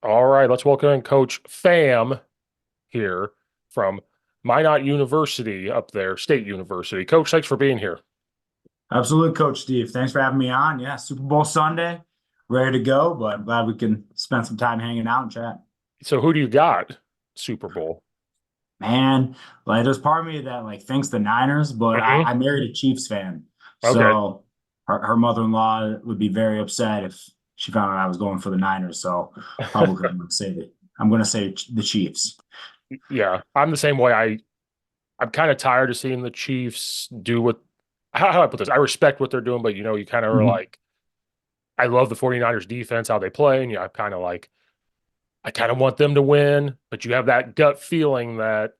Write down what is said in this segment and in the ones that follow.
All right, let's welcome in Coach Fam here from Minot University up there, State University. Coach, thanks for being here. Absolutely, Coach Steve. Thanks for having me on. Yeah, Super Bowl Sunday, ready to go, but I'm glad we can spend some time hanging out and chat. So who do you got? Super Bowl. Man, like there's part of me that like thinks the Niners, but I, Hmm. I married a Chiefs fan. Okay. So her mother-in-law would be very upset if she found out I was going for the Niners. So publicly I'm gonna say the Chiefs. Yeah, I'm the same way. I'm kind of tired of seeing the Chiefs do what how do I put this? I respect what they're doing, but you kind of are Mhm. like, I love the 49ers defense, how they play, and I kind of like I kind of want them to win, but you have that gut feeling that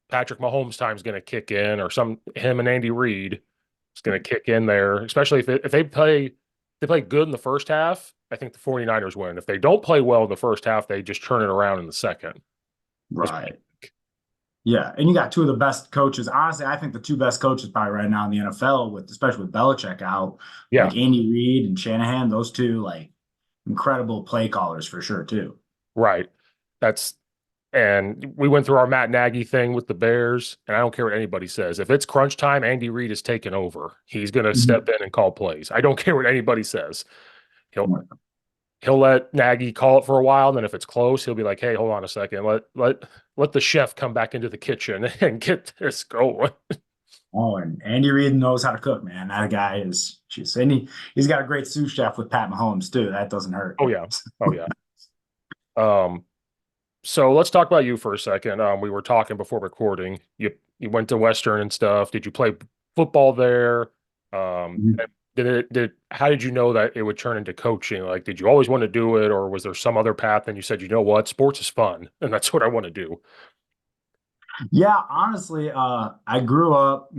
Patrick Mahomes time is going to kick in, or him and Andy Reid is going to kick in there, especially if they play good in the first half. I think the 49ers win. If they don't play well in the first half, they just turn it around in the second. That's what I Right. think. Yeah, and you got two of the best coaches. Honestly, I think the two best coaches probably right now in the NFL, with especially with Belichick out, Yeah, like Andy Reid and Shanahan. Those two, like incredible play callers for sure too. right. That's and we went through our Matt Nagy thing with the Bears, and I don't care what anybody says. If it's crunch time, Andy Reid is taking over. He's going to step Mhm. in and call plays. I don't care what anybody says. He'll he'll let Nagy call it for a while, and then if it's close, he'll be like, "Hey, hold on a second. Let the chef come back into the kitchen and get this going." Oh, and Andy Reid knows how to cook, man. That guy is just, and he's got a great sous chef with Pat Mahomes too. That doesn't hurt. Oh yeah, oh yeah. Um, so let's talk about you for a second. We were talking before recording. You went to Western and stuff. Did you play football there? Mhm. Did how did you know that it would turn into coaching? Like, did you always want to do it, or was there some other path? And you said, you know what, sports is fun, and that's what I want to do. Yeah, honestly, I grew up,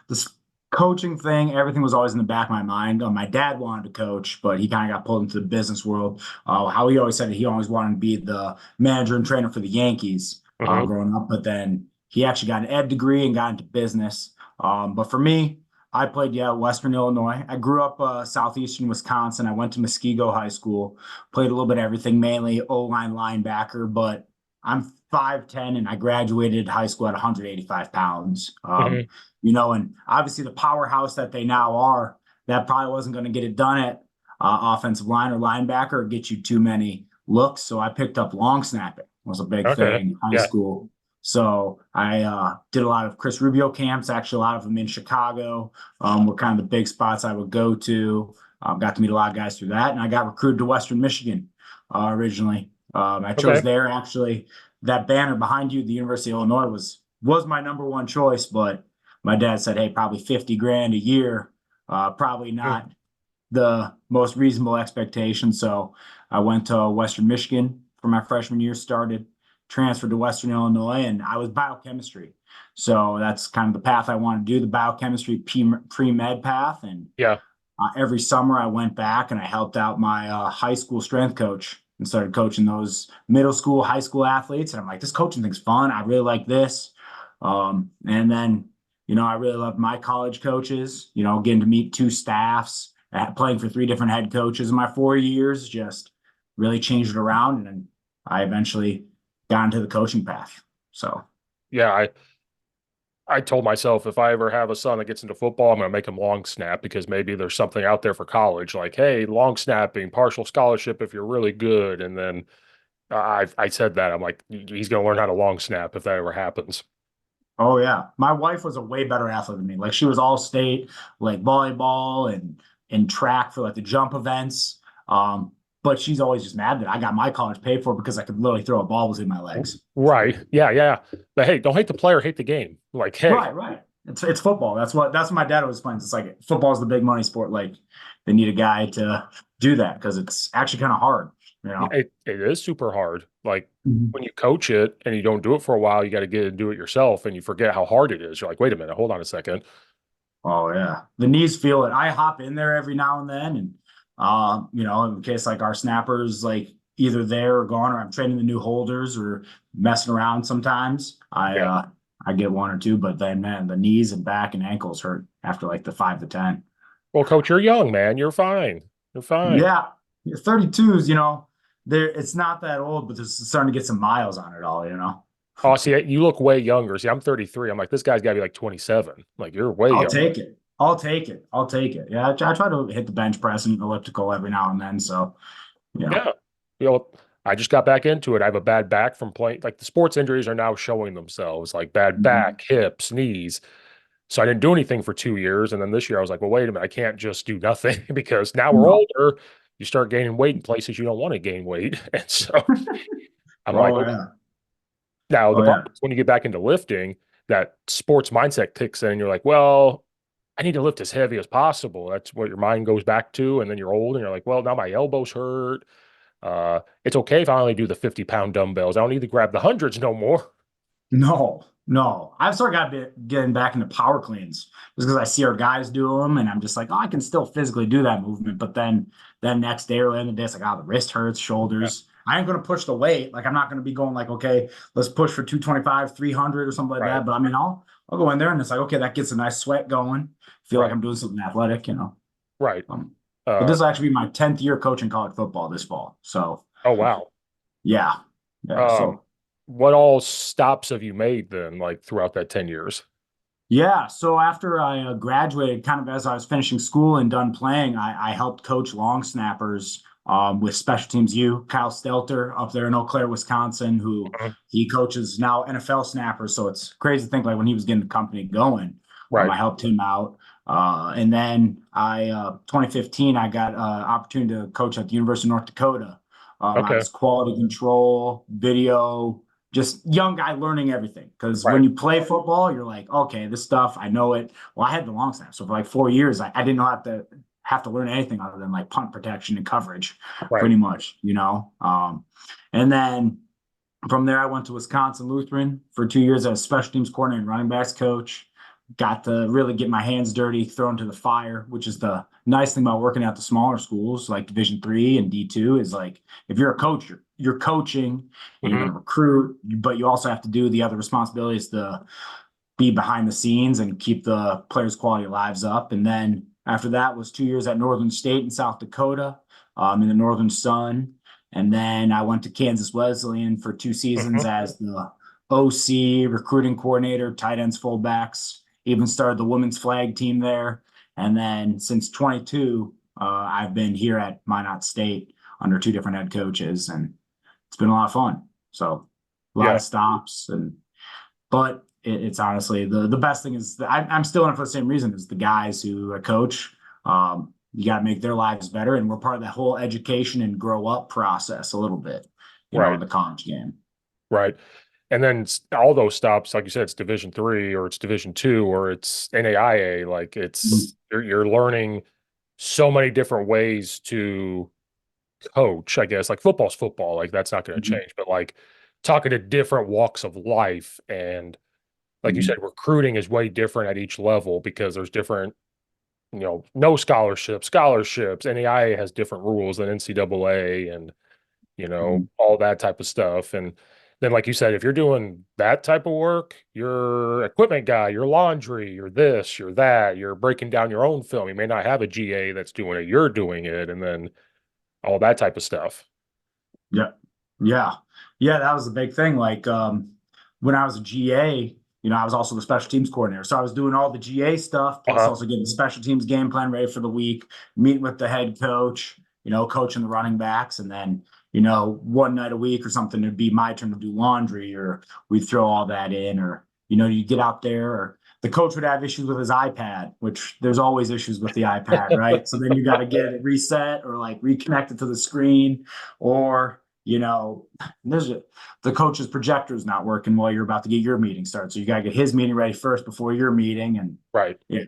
this coaching thing, everything was always in the back of my mind. My dad wanted to coach, but he kind of got pulled into the business world. How he always said that he always wanted to be the manager and trainer for the Yankees Hmm. growing up, but then he actually got an ed degree and got into business. But for me, I played, yeah, Western Illinois. I grew up southeastern Wisconsin. I went to Muskego High School, played a little bit of everything, mainly O-line linebacker, but I'm 5'10" and I graduated high school at 185 pounds. Hmm. And obviously the powerhouse that they now are, that probably wasn't going to get it done at offensive line or linebacker or get you too many looks. So I picked up long snapping, was a big Okay. thing in high Yeah. school. So I did a lot of Chris Rubio camps, actually a lot of them in Chicago, were kind of the big spots I would go to. Got to meet a lot of guys through that. And I got recruited to Western Michigan originally. I chose Okay. there actually. That banner behind you, the University of Illinois, was my number one choice, but my dad said, "Hey, probably 50 grand a year, probably Mm. not the most reasonable expectation." So I went to Western Michigan for my freshman year, started, transferred to Western Illinois, and I was biochemistry. So that's kind of the path I wanted to do, the biochemistry pre-med path. And Yeah. every summer I went back and I helped out my high school strength coach and started coaching those middle school, high school athletes. And I'm like, this coaching thing's fun. I really like this. And then, I really loved my college coaches, getting to meet two staffs, playing for three different head coaches in my 4 years, just really changed it around. And then I eventually got into the coaching path. So, Yeah. I told myself if I ever have a son that gets into football, I'm going to make him long snap because maybe there's something out there for college, like, hey, long snapping, partial scholarship if you're really good. And then I said that I'm like, he's going to learn how to long snap if that ever happens. oh yeah, my wife was a way better athlete than me. Like she was all state, like volleyball and track for like the jump events. But she's always just mad that I got my college paid for because I could literally throw a ball between my legs. Right. Yeah. Yeah. But hey, don't hate the player, hate the game. Like, hey, Right, right. It's football. That's what my dad always explains. It's like football is the big money sport. Like they need a guy to do that because it's actually kind of hard, you yeah, know. it is super hard. Like Mhm. when you coach it and you don't do it for a while, you got to get and do it yourself and you forget how hard it is. You're like, wait a minute, hold on a second. Oh yeah, the knees feel it. I hop in there every now and then, and in case like our snappers like either there or gone, or I'm training the new holders or messing around sometimes. Yeah. I get one or two, but then man, the knees and back and ankles hurt after like the 5 to 10. Well, coach, you're young, man. You're fine. You're fine. Yeah, 32s. there it's not that old, but there's starting to get some miles on it all, you know. Oh, see, you look way younger. See, I'm 33. I'm like, this guy's got to be like 27. Like, you're way I'll younger. take it. I'll take it. I'll take it. Yeah, I try to hit the bench press and elliptical every now and then. So, you know. Yeah. You know, I just got back into it. I have a bad back from playing. Like, the sports injuries are now showing themselves, like bad Mhm. back, hips, knees. So I didn't do anything for 2 years. And then this year I was like, well, wait a minute, I can't just do nothing because now we're No. older. You start gaining weight in places you don't want to gain weight. And so I'm like, Oh okay. yeah. Now the Oh problem yeah. is when you get back into lifting, that sports mindset kicks in. And you're like, well, I need to lift as heavy as possible. That's what your mind goes back to. And then you're old and you're like, well, now my elbows hurt. It's okay if I only do the 50-pound dumbbells. I don't need to grab the hundreds no more. No, no. I've sort of got getting back into power cleans just because I see our guys do them, and I'm just like, oh, I can still physically do that movement. But then next day or in the day, it's like, oh, the wrist hurts, Yeah. shoulders. I ain't gonna push the weight. Like I'm not gonna be going like, okay, let's push for 225, 300 or something like Right. that. But I mean, I'll go in there and it's like, okay, that gets a nice sweat going. Feel like Right. I'm doing something athletic, you know. Right. Um, but Uh, this will actually be my 10th year coaching college football this fall. So oh, wow. yeah, yeah. Um, So what all stops have you made then, like throughout that 10 years? yeah, so after I graduated, kind of as I was finishing school and done playing, I helped coach long snappers with Special Teams U, Kyle Stelter up there in Eau Claire, Wisconsin, who Mhm. he coaches now NFL snappers. So it's crazy to think like when he was getting the company going, Right. I helped him out. And then 2015, I got opportunity to coach at the University of North Dakota. I Okay. was quality control, video, just young guy learning everything. Because when Right. you play football, you're like, okay, this stuff, I know it. Well, I had the long snap. So for like 4 years, I didn't know have to learn anything other than like punt protection and coverage, Right. pretty much, you know. And then from there, I went to Wisconsin Lutheran for 2 years as special teams coordinator and running backs coach. Got to really get my hands dirty, thrown to the fire, which is the nice thing about working at the smaller schools like Division III and D2 is like if you're a coach, you're coaching and you're going Hmm. to recruit, but you also have to do the other responsibilities to be behind the scenes and keep the players' quality of lives up. And then after that was 2 years at Northern State in South Dakota, in the Northern Sun. And then I went to Kansas Wesleyan for 2 seasons Hmm. as the OC, recruiting coordinator, tight ends, fullbacks. Even started the women's flag team there. And then since 22, I've been here at Minot State under two different head coaches, and it's been a lot of fun. So a lot Yeah. of stops and but it's honestly the best thing is that I'm still in it for the same reason as the guys who I coach. You got to make their lives better, and we're part of that whole education and grow up process a little bit, you know, in Right. the college game. Right. And then all those stops, like you said, it's Division III or it's Division II or it's NAIA. Like Mm-hmm. you're learning so many different ways to coach, I guess. Like football's football, like that's not going to change. But like talking to different walks of life and like you Mm-hmm. said, recruiting is way different at each level because there's different, no scholarships, scholarships. NAIA has different rules than NCAA and, Mm-hmm. all that type of stuff. And then, like you said, if you're doing that type of work, you're equipment guy, you're laundry, you're this, you're that, you're breaking down your own film. You may not have a GA that's doing it, you're doing it, and then all that type of stuff. Yeah. Yeah. Yeah, that was the big thing. Like when I was a GA, you know, I was also the special teams coordinator. So I was doing all the GA stuff, plus Uh-huh. also getting the special teams game plan ready for the week, meeting with the head coach, you know, coaching the running backs. And then, you know, one night a week or something, it'd be my turn to do laundry, or we'd throw all that in, or, you know, you get out there, or the coach would have issues with his iPad, which there's always issues with the iPad, right? So then you got to get it reset or like reconnected to the screen, or you know, the coach's projector is not working while you're about to get your meeting started. So you got to get his meeting ready first before your meeting. And Right. yeah,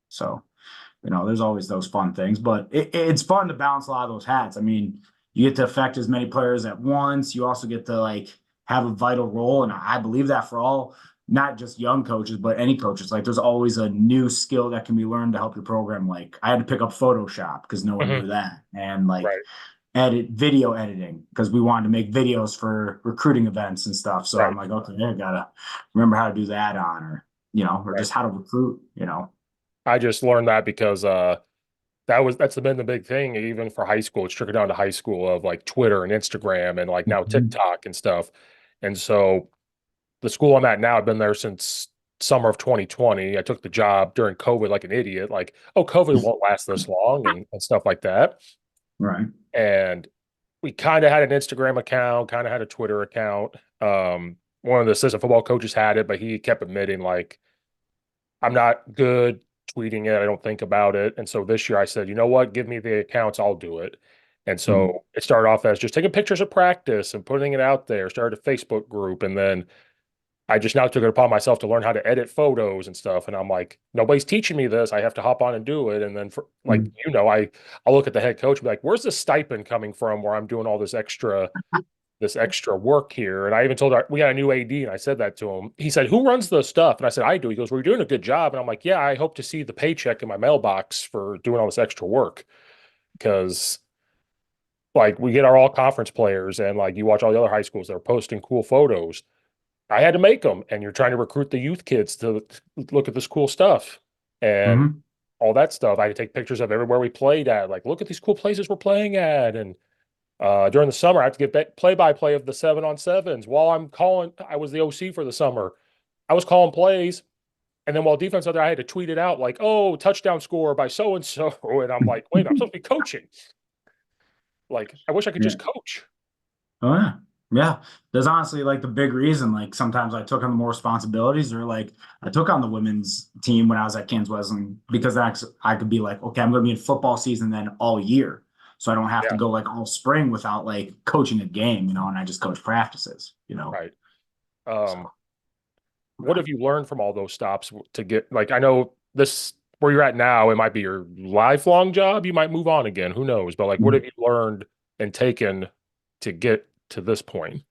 so, you know, there's always those fun things, but it's fun to balance a lot of those hats. I mean, you get to affect as many players at once. You also get to like have a vital role. And I believe that for all, not just young coaches, but any coaches, like there's always a new skill that can be learned to help your program. Like I had to pick up Photoshop because no one Hmm. knew that. And like Right. video editing because we wanted to make videos for recruiting events and stuff. So I'm Right. like, okay, I gotta remember how to do that on, or you know, or Right. just how to recruit, you know. I just learned that because that's been the big thing, even for high school. It's trickled down to high school of like Twitter and Instagram and like now Mhm. TikTok and stuff. And so the school I'm at now, I've been there since summer of 2020. I took the job during COVID like an idiot, like, oh, COVID won't last this long and stuff like that. Right. And we kind of had an Instagram account, kind of had a Twitter account. One of the assistant football coaches had it, but he kept admitting like I'm not good tweeting it. I don't think about it. And so this year I said, you know what? Give me the accounts. I'll do it. And Mhm. so it started off as just taking pictures of practice and putting it out there, started a Facebook group. And then I just now took it upon myself to learn how to edit photos and stuff. And I'm like, nobody's teaching me this. I have to hop on and do it. And then for like, Mhm. I'll look at the head coach and be like, where's the stipend coming from where I'm doing all this extra work here. And I even told we got a new AD, and I said that to him. He said, "Who runs the stuff?" And I said, "I do." He goes, "Well, you're doing a good job." And I'm like, "Yeah, I hope to see the paycheck in my mailbox for doing all this extra work." Because like we get our all conference players, and like you watch all the other high schools that are posting cool photos. I had to make them, and you're trying to recruit the youth kids to look at this cool stuff and Mhm. all that stuff. I had to take pictures of everywhere we played at. Like, look at these cool places we're playing at, and during the summer, I have to get play-by-play of the 7-on-7s. While I'm calling, I was the OC for the summer. I was calling plays, and then while defense out there, I had to tweet it out like, "Oh, touchdown score by so and so," and I'm like, "Wait, I'm supposed to be coaching. Like, I wish I could Yeah. just coach." Oh yeah. Yeah. That's honestly like the big reason. Like sometimes I took on more responsibilities or like I took on the women's team when I was at Kansas Wesleyan because I could be like, okay, I'm gonna be in football season then all year. So I don't have to Yeah, go like all spring without like coaching a game, and I just coach practices. right. So What have you learned from all those stops to get like? I know this where you're at now. It might be your lifelong job. You might move on again. Who knows? But like, what have you learned and taken to get to this point?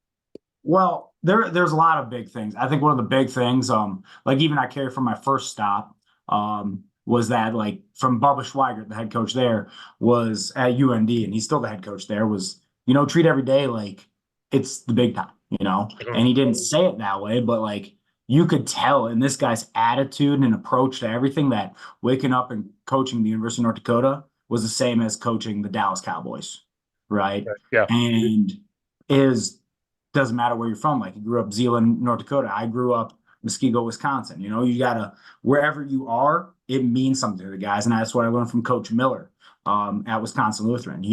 well, there's a lot of big things. I think one of the big things, like even I carry from my first stop, was that like from Bubba Schweigert, the head coach there, was at UND, and he's still the head coach there, was, treat every day like it's the big time. Mhm. And he didn't say it that way, but like you could tell in this guy's attitude and approach to everything that waking up and coaching the University of North Dakota was the same as coaching the Dallas Cowboys, right? Yeah, And is doesn't matter where you're from. Like you grew up Zeeland, North Dakota. I grew up Muskego, Wisconsin. You gotta wherever you are, it means something to the guys, and that's what I learned from Coach Miller at Wisconsin Lutheran.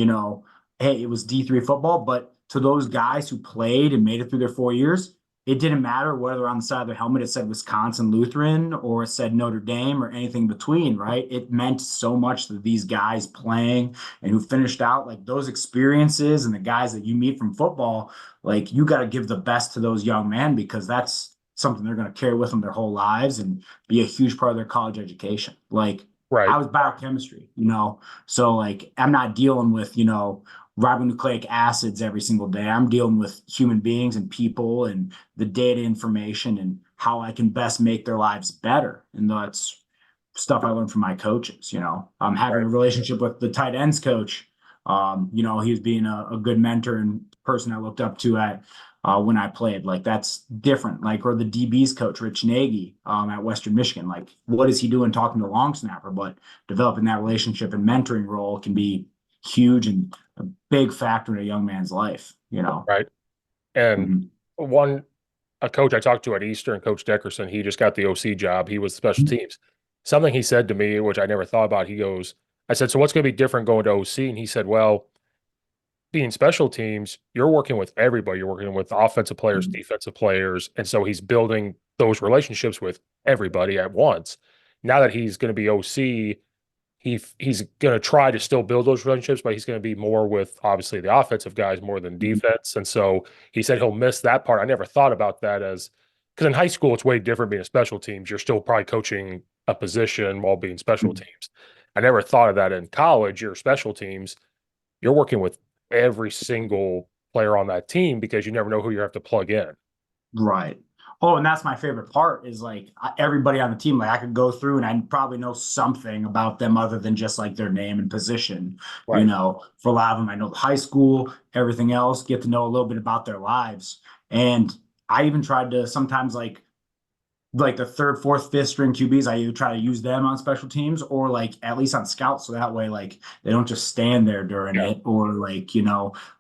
Hey, it was D3 football, but to those guys who played and made it through their 4 years, it didn't matter whether on the side of their helmet it said Wisconsin Lutheran or it said Notre Dame or anything between, right? It meant so much to these guys playing and who finished out like those experiences and the guys that you meet from football, like you got to give the best to those young men because that's something they're going to carry with them their whole lives and be a huge part of their college education. Like I right, was biochemistry, so like I'm not dealing with, ribonucleic acids every single day. I'm dealing with human beings and people and the data information and how I can best make their lives better. And that's stuff I learned from my coaches. I'm having right, a relationship with the tight ends coach. He was being a good mentor and person I looked up to at when I played. Like that's different. Like or the DBs coach Rich Nagy at Western Michigan. Like what is he doing talking to the long snapper? But developing that relationship and mentoring role can be huge and a big factor in a young man's life. right. And Mhm. one a coach I talked to at Eastern, Coach Deckerson, he just got the OC job. He was special teams. Something he said to me, which I never thought about, he goes, I said, "So what's going to be different going to OC?" And he said, "Well, being special teams, you're working with everybody. You're working with offensive players, defensive players. And so he's building those relationships with everybody at once. Now that he's going to be OC, he's going to try to still build those relationships, but he's going to be more with obviously the offensive guys more than defense. And so he said he'll miss that part. I never thought about that as because in high school it's way different being a special teams. You're still probably coaching a position while being special teams. I never thought of that in college. Your special teams, you're working with every single player on that team because you never know who you have to plug in. Right. Oh, and that's my favorite part is like everybody on the team. Like I could go through and I probably know something about them other than just like their name and position. Right. For a lot of them, I know the high school, everything else, get to know a little bit about their lives. And I even tried to sometimes like like the third, fourth, fifth string QBs, I either try to use them on special teams or like at least on scouts. So that way, like they don't just stand there during Yeah. it or like,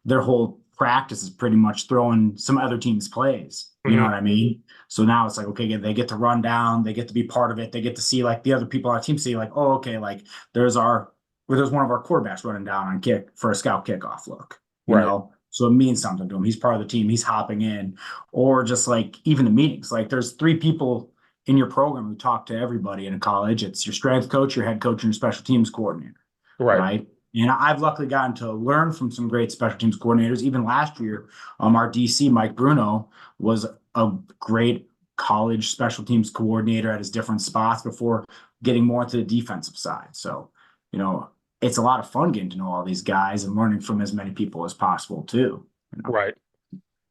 their whole practice is pretty much throwing some other team's plays. You know Mhm. what I mean? So now it's like, okay, they get to run down, they get to be part of it. They get to see like the other people on our team see like, oh, okay, like there's our, there's one of our quarterbacks running down on kick for a scout kickoff look, Right. So it means something to him. He's part of the team. He's hopping in or just like even the meetings. Like there's three people in your program who talk to everybody in college. It's your strength coach, your head coach, and your special teams coordinator, Right. right? And I've luckily gotten to learn from some great special teams coordinators. Even last year, our DC Mike Bruno was a great college special teams coordinator at his different spots before getting more into the defensive side. So, you know, it's a lot of fun getting to know all these guys and learning from as many people as possible too. You know? Right.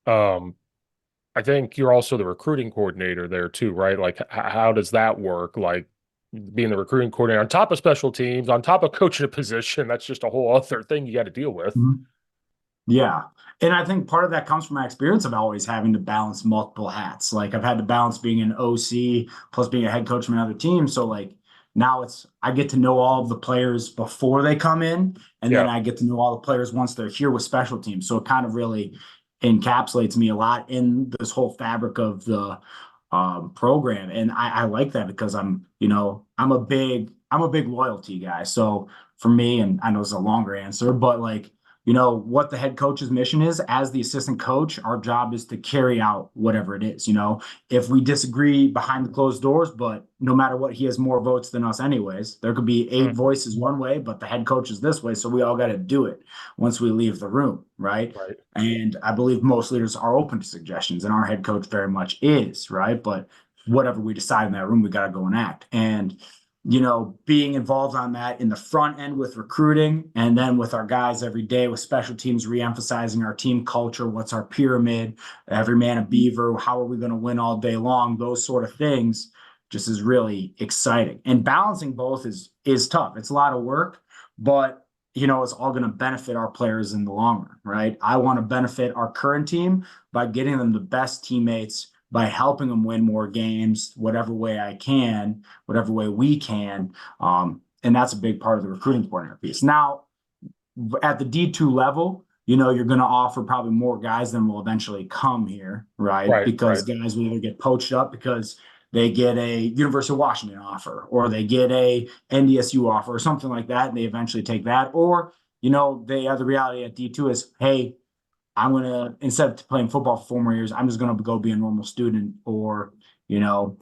Um, I think you're also the recruiting coordinator there too, right? Like, how does that work? Like, being the recruiting coordinator on top of special teams, on top of coaching a position, that's just a whole other thing you got to deal with. Mhm. Yeah. And I think part of that comes from my experience of always having to balance multiple hats. Like I've had to balance being an OC plus being a head coach of another team. So like now it's I get to know all of the players before they come in, and then Yeah. I get to know all the players once they're here with special teams. So it kind of really encapsulates me a lot in this whole fabric of the program. And I like that because I'm a big loyalty guy. So for me, and I know it's a longer answer, but like what the head coach's mission is as the assistant coach, our job is to carry out whatever it is. If we disagree behind the closed doors, but no matter what, he has more votes than us anyways. There could be eight Mm. voices one way, but the head coach is this way. So we all got to do it once we leave the room, right? Right. And I believe most leaders are open to suggestions, and our head coach very much is, right? But whatever we decide in that room, we got to go and act. And being involved on that in the front end with recruiting and then with our guys every day with special teams, reemphasizing our team culture, what's our pyramid, every man a beaver, how are we going to win all day long, those sort of things just is really exciting. And balancing both is tough. It's a lot of work, but it's all going to benefit our players in the long run, right? I want to benefit our current team by getting them the best teammates, by helping them win more games, whatever way I can, whatever way we can. And that's a big part of the recruiting coordinator piece. Now, at the D2 level, you're going to offer probably more guys than will eventually come here, right? Right. Because Right. guys will either get poached up because they get a University of Washington offer or they get a NDSU offer or something like that, and they eventually take that. Or, they have the reality at D2 is, hey, I'm gonna instead of playing football for 4 more years, I'm just gonna go be a normal student, or you know,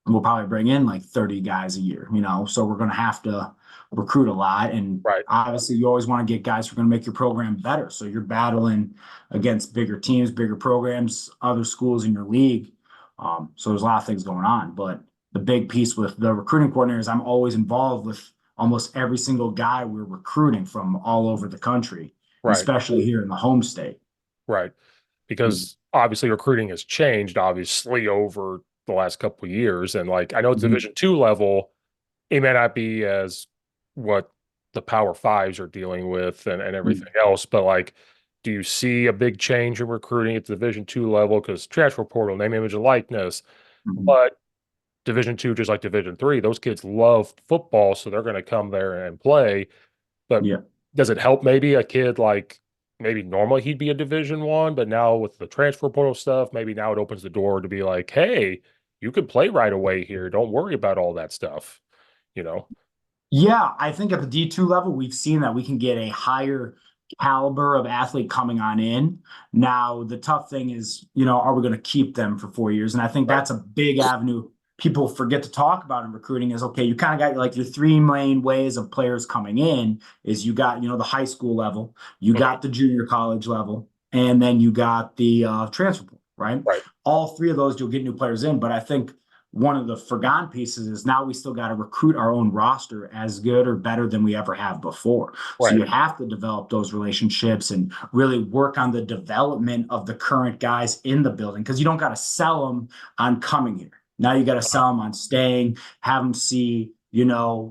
we'll probably bring in like 30 guys a year, so we're gonna have to recruit a lot. And Right. obviously, you always want to get guys who are gonna make your program better. So you're battling against bigger teams, bigger programs, other schools in your league. So there's a lot of things going on. But the big piece with the recruiting coordinators, I'm always involved with almost every single guy we're recruiting from all over the country, and Right. especially here in the home state. Right. Because obviously recruiting has changed obviously over the last couple of years. And like I know it's Mhm. Division 2 level, it may not be as what the Power Fives are dealing with and everything else, but like do you see a big change in recruiting at the Division 2 level? Because transfer portal, name, image, and likeness, Mhm. but Division 2, just like Division 3, those kids love football, so they're going to come there and play. But Yeah. does it help maybe a kid like maybe normally he'd be a Division 1, but now with the transfer portal stuff, maybe now it opens the door to be like, hey, you could play right away here. Don't worry about all that stuff, you know? Yeah, I think at the D2 level, we've seen that we can get a higher caliber of athlete coming on in. Now, the tough thing is, are we going to keep them for 4 years? And I think Right. that's a big avenue people forget to talk about in recruiting is, okay, you kind of got like your three main ways of players coming in is you got, the high school level, you Mhm. got the junior college level, and then you got the transfer pool, right? Right. All three of those, you'll get new players in. But I think one of the forgotten pieces is now we still got to recruit our own roster as good or better than we ever have before. So Right. you have to develop those relationships and really work on the development of the current guys in the building because you don't got to sell them on coming here. Now you got to Uh-huh. sell them on staying, have them see,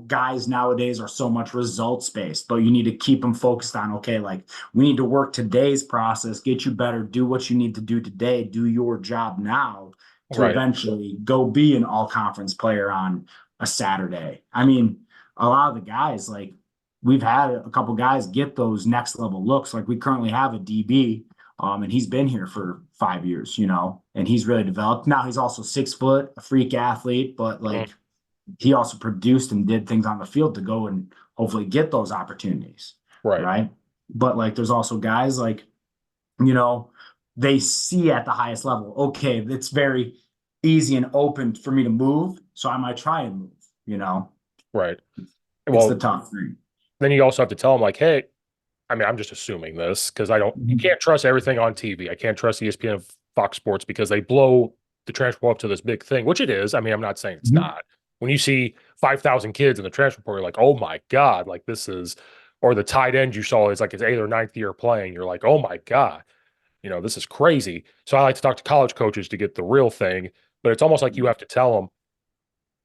guys nowadays are so much results based, but you need to keep them focused on, okay, like we need to work today's process, get you better, do what you need to do today, do your job now to Right. eventually go be an all conference player on a Saturday. I mean, a lot of the guys, like we've had a couple guys get those next level looks. Like we currently have a DB, and he's been here for 5 years, and he's really developed. Now he's also 6 foot, a freak athlete, but Mhm. like he also produced and did things on the field to go and hopefully get those opportunities, Right. right? But like there's also guys like, you know, they see at the highest level, okay, it's very easy and open for me to move, so I might try and move. Right. It's the Well, tough thing. then you also have to tell them like, hey, I mean, I'm just assuming this because you Mhm. can't trust everything on TV. I can't trust ESPN and Fox Sports because they blow the transfer portal up to this big thing, which it is. I mean, I'm not saying it's Mhm. not. When you see 5,000 kids in the transfer portal, you're like, oh my God, like this is, or the tight end you saw is like his eighth or ninth year playing. You're like, oh my God, this is crazy. So I like to talk to college coaches to get the real thing, but it's almost like you have to tell them,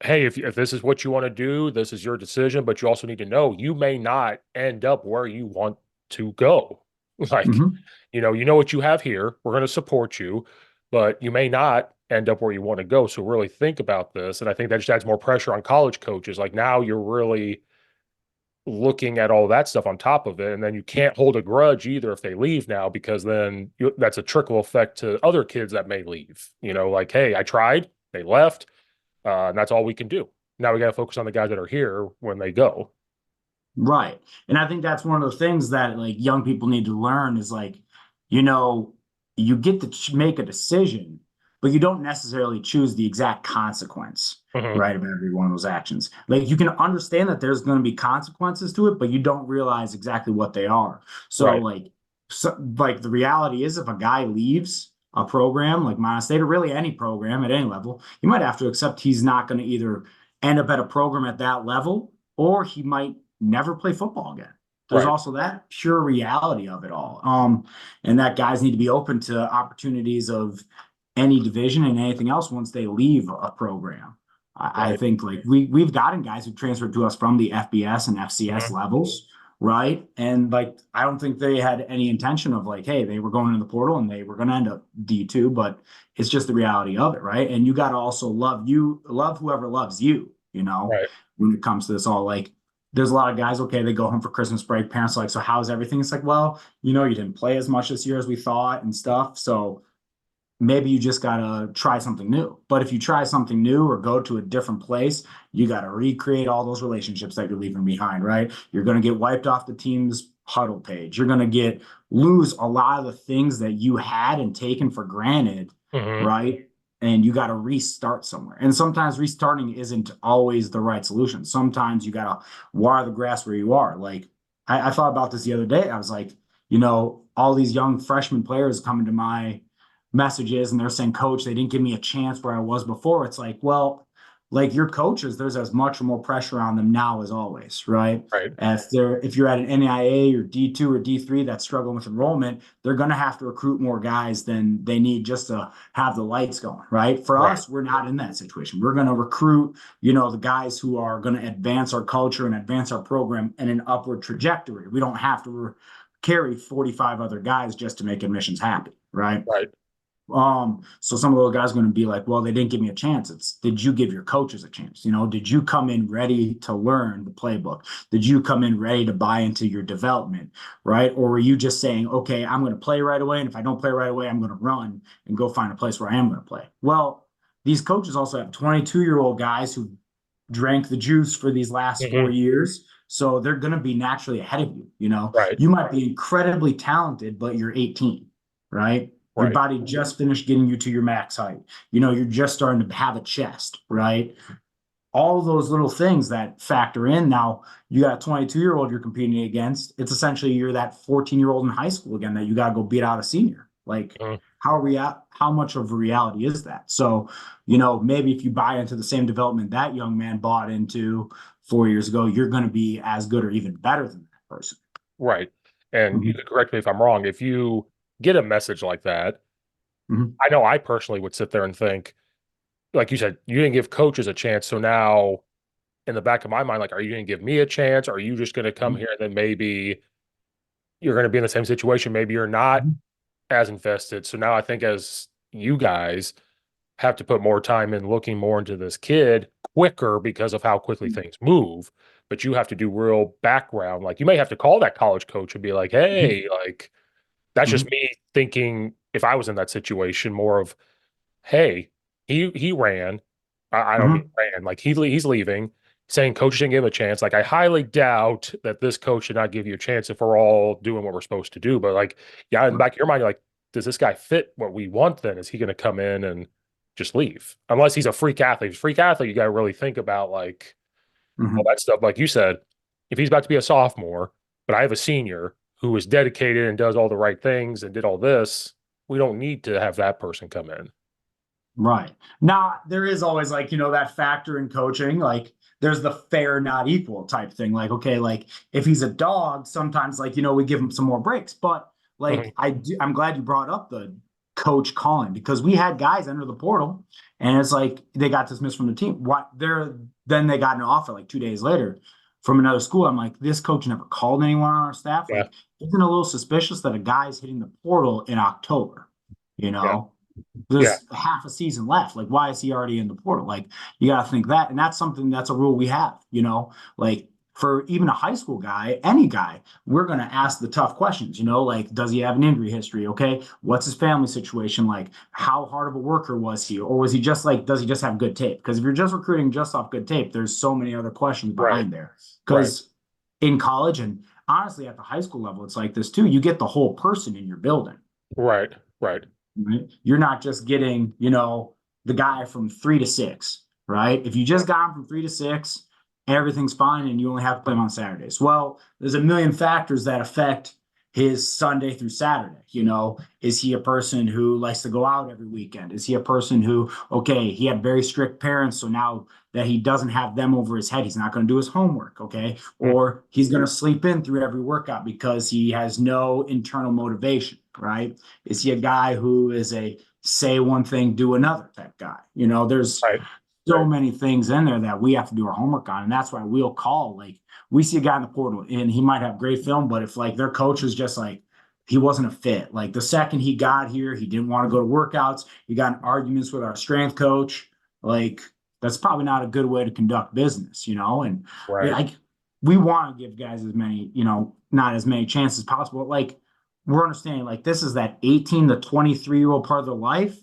hey, if this is what you want to do, this is your decision, but you also need to know you may not end up where you want to go. Like, Mhm. you know what you have here. We're going to support you, but you may not end up where you want to go. So really think about this. And I think that just adds more pressure on college coaches. Like now you're really looking at all that stuff on top of it. And then you can't hold a grudge either if they leave now, because then that's a trickle effect to other kids that may leave. Like, hey, I tried, they left and that's all we can do. Now we got to focus on the guys that are here when they go. Right. And I think that's one of the things that like young people need to learn is like, you know, you get to make a decision, but you don't necessarily choose the exact consequence, Hmm. right, of every one of those actions. Like you can understand that there's going to be consequences to it, but you don't realize exactly what they are. So Right. like the reality is if a guy leaves a program like Minot State or really any program at any level, you might have to accept he's not going to either end up at a program at that level or he might never play football again. There's Right. also that pure reality of it all. And that guys need to be open to opportunities of any division and anything else once they leave a program. I Right. think like we've gotten guys who transferred to us from the FBS and FCS Hmm. levels, right? And like I don't think they had any intention of like, hey, they were going in the portal and they were going to end up D2, but it's just the reality of it, right? And you got to also love whoever loves you, Right. when it comes to this all like there's a lot of guys, okay, they go home for Christmas break. Parents are like, so how's everything? It's like, well, you didn't play as much this year as we thought and stuff. So maybe you just got to try something new. But if you try something new or go to a different place, you got to recreate all those relationships that you're leaving behind, right? You're going to get wiped off the team's huddle page. You're going to lose a lot of the things that you had and taken for granted, Hmm. right? And you got to restart somewhere. And sometimes restarting isn't always the right solution. Sometimes you got to water the grass where you are. Like I thought about this the other day. I was like, all these young freshman players coming to my messages and they're saying, Coach, they didn't give me a chance where I was before. It's like, well, like your coaches, there's as much or more pressure on them now as always, right? Right. If you're at an NAIA or D2 or D3 that's struggling with enrollment, they're going to have to recruit more guys than they need just to have the lights going, right? For Right. us, we're not in that situation. We're going to recruit, the guys who are going to advance our culture and advance our program in an upward trajectory. We don't have to carry 45 other guys just to make admissions happy, right? Right. So some of those guys are going to be like, well, they didn't give me a chance. It's did you give your coaches a chance? Did you come in ready to learn the playbook? Did you come in ready to buy into your development, right? Or were you just saying, okay, I'm going to play right away, and if I don't play right away, I'm going to run and go find a place where I am going to play? Well, these coaches also have 22-year-old guys who drank the juice for these last Hmm. 4 years. So they're going to be naturally ahead of you. Right. You might be incredibly talented, but you're 18, right? Your Right. body just finished getting you to your max height. You're just starting to have a chest, right? All those little things that factor in. Now, you got a 22-year-old you're competing against. It's essentially you're that 14-year-old in high school again that you got to go beat out a senior. Like, Mhm. how much of a reality is that? So, maybe if you buy into the same development that young man bought into 4 years ago, you're going to be as good or even better than that person. Right. And you Mhm. could correct me if I'm wrong. If you get a message like that, Mhm. I know I personally would sit there and think, like you said, you didn't give coaches a chance. So now in the back of my mind, like, are you going to give me a chance? Or are you just going to come Mhm. here and then maybe you're going to be in the same situation? Maybe you're not Mhm. as invested. So now I think as you guys have to put more time in looking more into this kid quicker because of how quickly things move. But you have to do real background. Like you may have to call that college coach and be like, Mhm. hey, like that's just Mhm. me thinking if I was in that situation, more of, hey, he ran. I don't mean Mhm. ran, like he's leaving, saying coach didn't give him a chance. Like I highly doubt that this coach should not give you a chance if we're all doing what we're supposed to do. But like, yeah, in the back of your mind, you're like, does this guy fit what we want then? Is he gonna come in and just leave? Unless he's a freak athlete. If he's a freak athlete, you gotta really think about like all Mhm. that stuff. Like you said, if he's about to be a sophomore, but I have a senior who is dedicated and does all the right things and did all this, we don't need to have that person come in. Right. Now, there is always like, that factor in coaching. Like, there's the fair, not equal type thing. Like, okay, like if he's a dog, sometimes like, we give him some more breaks. But Mhm. like, I'm glad you brought up the coach calling because we had guys enter the portal and it's like they got dismissed from the team. Then they got an offer like 2 days later from another school. I'm like, this coach never called anyone on our staff. Yeah, Like, isn't it a little suspicious that a guy's hitting the portal in October, you yeah, know? yeah, There's half a season left. Like, why is he already in the portal? Like, you got to think that. And that's something that's a rule we have, like for even a high school guy, any guy, we're going to ask the tough questions, like, does he have an injury history? Okay. What's his family situation like? How hard of a worker was he? Or was he just like, does he just have good tape? Because if you're just recruiting just off good tape, there's so many other questions right, behind there. right, Because in college and honestly at the high school level, it's like this too. You get the whole person in your building. right, right, Right? You're not just getting, the guy from 3 to 6, right? If you just got him from 3 to 6, everything's fine and you only have to play him on Saturdays. Well, there's a million factors that affect his Sunday through Saturday. Is he a person who likes to go out every weekend? Is he a person who, okay, he had very strict parents, so now that he doesn't have them over his head, he's not going to do his homework, okay? mm, Or he's going to sleep in through every workout because he has no internal motivation, right? Is he a guy who is a say one thing, do another type guy? There's right, so many things in there that we have to do our homework on. And that's why we'll call. Like, we see a guy in the portal and he might have great film, but if like their coach is just like, he wasn't a fit. Like the second he got here, he didn't want to go to workouts. He got in arguments with our strength coach. Like, that's probably not a good way to conduct business, And right, like, we want to give guys as many, not as many chances as possible. Like, we're understanding like this is that 18 to 23-year-old part of their life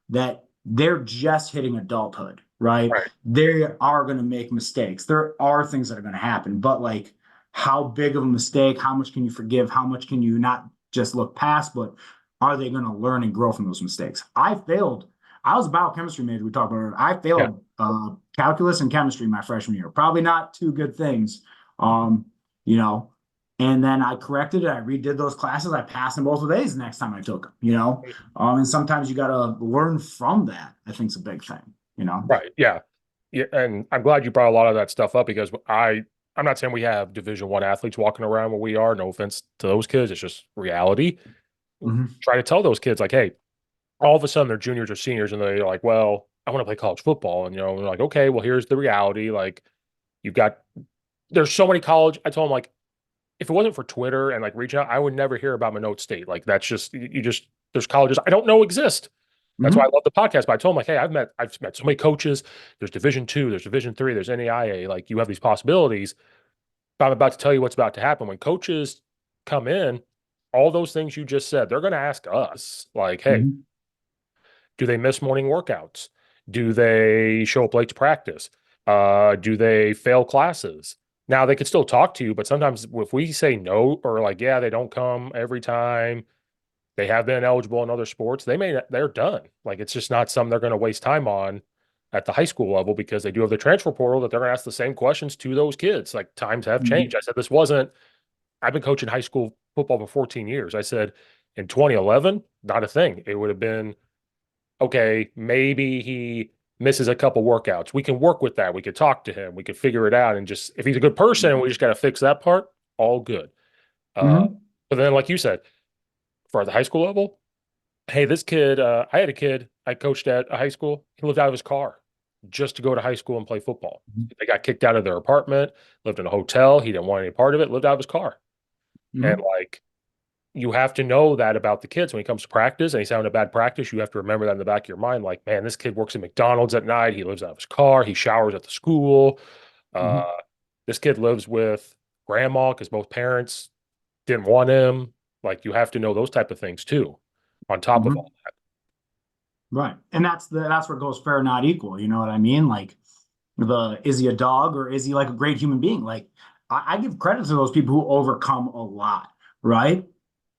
that they're just hitting adulthood, right? right, They are going to make mistakes. There are things that are going to happen, but like how big of a mistake, how much can you forgive? How much can you not just look past, but are they going to learn and grow from those mistakes? I failed. I was a biochemistry major. We talked about it. I yeah. failed calculus and chemistry my freshman year. Probably not two good things. Um, you know, and then I corrected it. I redid those classes. I passed them both of days the next time I took them. And sometimes you got to learn from that. I think is a big thing. Right. Yeah. Yeah. And I'm glad you brought a lot of that stuff up because I'm not saying we have Division I athletes walking around where we are. No offense to those kids. It's just reality. Mm-hmm. Try to tell those kids like, hey, all of a sudden they're juniors or seniors and they're like, well, I want to play college football. And we're like, okay, well, here's the reality. Like you've got there's so many college. I told them like if it wasn't for Twitter and like reaching out, I would never hear about Minot State. Like that's just you just there's colleges I don't know exist. That's why I Mm-hmm. love the podcast. But I told him like, hey, I've met so many coaches. There's Division II, there's Division III, there's NAIA. Like you have these possibilities. But I'm about to tell you what's about to happen when coaches come in. All those things you just said, they're going to ask us like, hey, Mm-hmm. do they miss morning workouts? Do they show up late to practice? Do they fail classes? Now they could still talk to you, but sometimes if we say no or like, yeah, they don't come every time, they have been eligible in other sports, they're done. Like it's just not something they're going to waste time on at the high school level because they do have the transfer portal that they're going to ask the same questions to those kids. Like times have Mm-hmm. changed. I said this wasn't. I've been coaching high school football for 14 years. I said in 2011, not a thing. It would have been okay, maybe he misses a couple workouts. We can work with that. We could talk to him. We could figure it out. And just if he's a good person and we just got to fix that part, all good. Uh, Mm-hmm. but then, like you said, for the high school level, hey, this kid, I had a kid I coached at a high school. He lived out of his car just to go to high school and play football. They got kicked out of their apartment, lived in a hotel. He didn't want any part of it, lived out of his car. And Mm-hmm. like, you have to know that about the kids when he comes to practice and he's having a bad practice. You have to remember that in the back of your mind, like, man, this kid works at McDonald's at night. He lives out of his car. He showers at the school. Mhm. Uh, this kid lives with grandma because both parents didn't want him. Like, you have to know those type of things too, on top of Mhm. all. Right. And that's where it goes fair, not equal. You know what I mean? Like is he a dog or is he like a great human being? Like I give credit to those people who overcome a lot, right?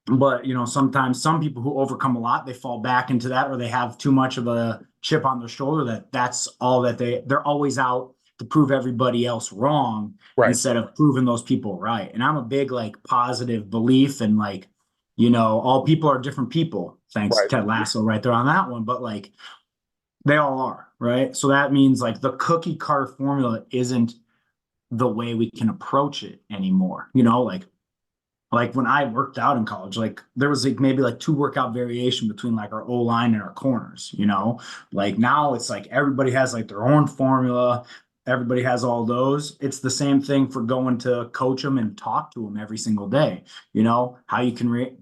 But sometimes some people who overcome a lot, they fall back into that, or they have too much of a chip on their shoulder that's all that they're always out to prove everybody else wrong Right, instead of proving those people right. And I'm a big like positive belief and like, all people are different people. Thanks, right, Ted Lasso, right there on that one. But like they all are, right? So that means like the cookie cutter formula isn't the way we can approach it anymore. Like when I worked out in college, like there was like maybe like two workout variation between like our O line and our corners. Like now it's like everybody has like their own formula. Everybody has all those. It's the same thing for going to coach them and talk to them every single day. How you can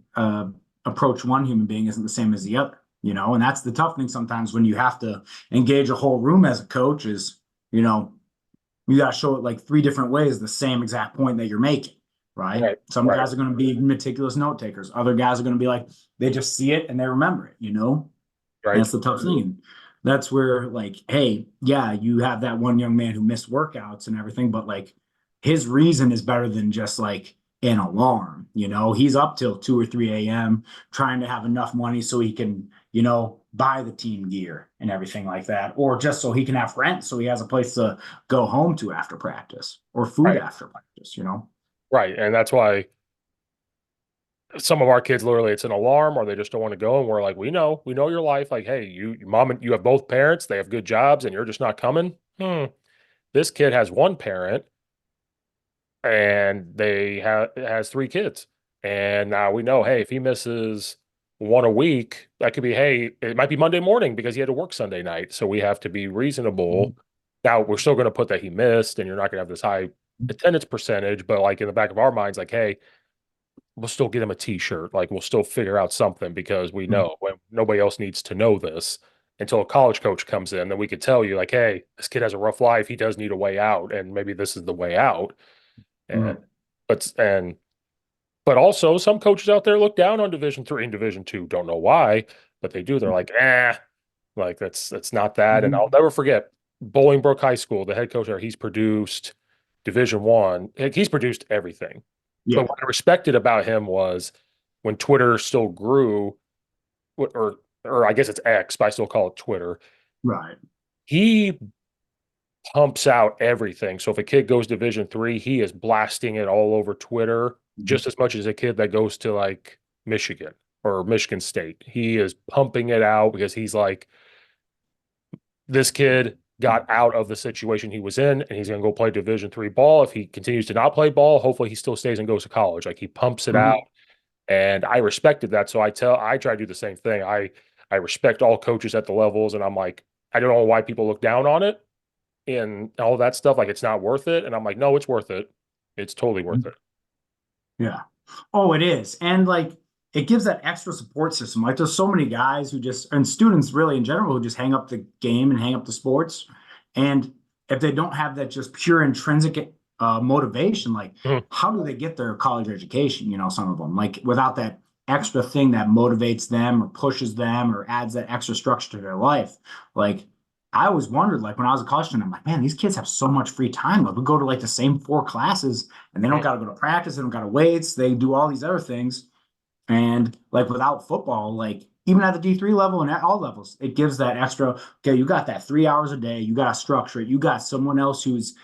approach one human being isn't the same as the other. And that's the tough thing sometimes when you have to engage a whole room as a coach is, you know, you got to show it like three different ways, the same exact point that you're making, right? right, Some right, guys are going to be meticulous note takers. Other guys are going to be like, they just see it and they remember it. right, That's the tough thing. And that's where, like, hey, yeah, you have that one young man who missed workouts and everything, but like his reason is better than just like an alarm. He's up till 2 or 3 a.m. trying to have enough money so he can, buy the team gear and everything like that, or just so he can have rent so he has a place to go home to after practice or food right, after practice. right. And that's why some of our kids literally it's an alarm or they just don't want to go. And we're like, we know your life. Like, hey, your mom and you have both parents, they have good jobs, and you're just not coming. This kid has one parent and they have has three kids. And now we know, hey, if he misses one a week, that could be, hey, it might be Monday morning because he had to work Sunday night. So we have to be reasonable. Now we're still going to put that he missed, and you're not going to have this high attendance percentage, but like in the back of our minds, like, hey, we'll still get him a t-shirt. Like we'll still figure out something because we know when nobody else needs to know this until a college coach comes in, then we could tell you like, hey, this kid has a rough life. He does need a way out, and maybe this is the way out. And and but also some coaches out there look down on Division 3 and Division 2. Don't know why, but they do. They're like, like that's not that. And I'll never forget Bolingbrook High School, the head coach there, he's produced Division 1. He's produced everything. But Yeah, what I respected about him was when Twitter still grew, or I guess it's X, but I still call it Twitter. right. He pumps out everything. So if a kid goes Division 3, he is blasting it all over Twitter just as much as a kid that goes to like Michigan or Michigan State. He is pumping it out because he's like, this kid got out of the situation he was in and he's going to go play Division 3 ball. If he continues to not play ball, hopefully he still stays and goes to college. Like he pumps it out. And I respected that. So I try to do the same thing. I respect all coaches at the levels. And I'm like, I don't know why people look down on it and all that stuff. Like it's not worth it. And I'm like, no, it's worth it. It's totally worth it. Yeah. Oh, it is. And like it gives that extra support system. Like there's so many guys who just, and students really in general, who just hang up the game and hang up the sports. And if they don't have that just pure intrinsic motivation, like Mhm. how do they get their college education? Some of them, like without that extra thing that motivates them or pushes them or adds that extra structure to their life. Like I always wondered, like when I was a college student, I'm like, man, these kids have so much free time. Like we go to like the same four classes and they don't Mhm. got to go to practice. They don't got to weights. They do all these other things. And like without football, like even at the D3 level and at all levels, it gives that extra, okay, you got that 3 hours a day. You got to structure it. You got someone else who's,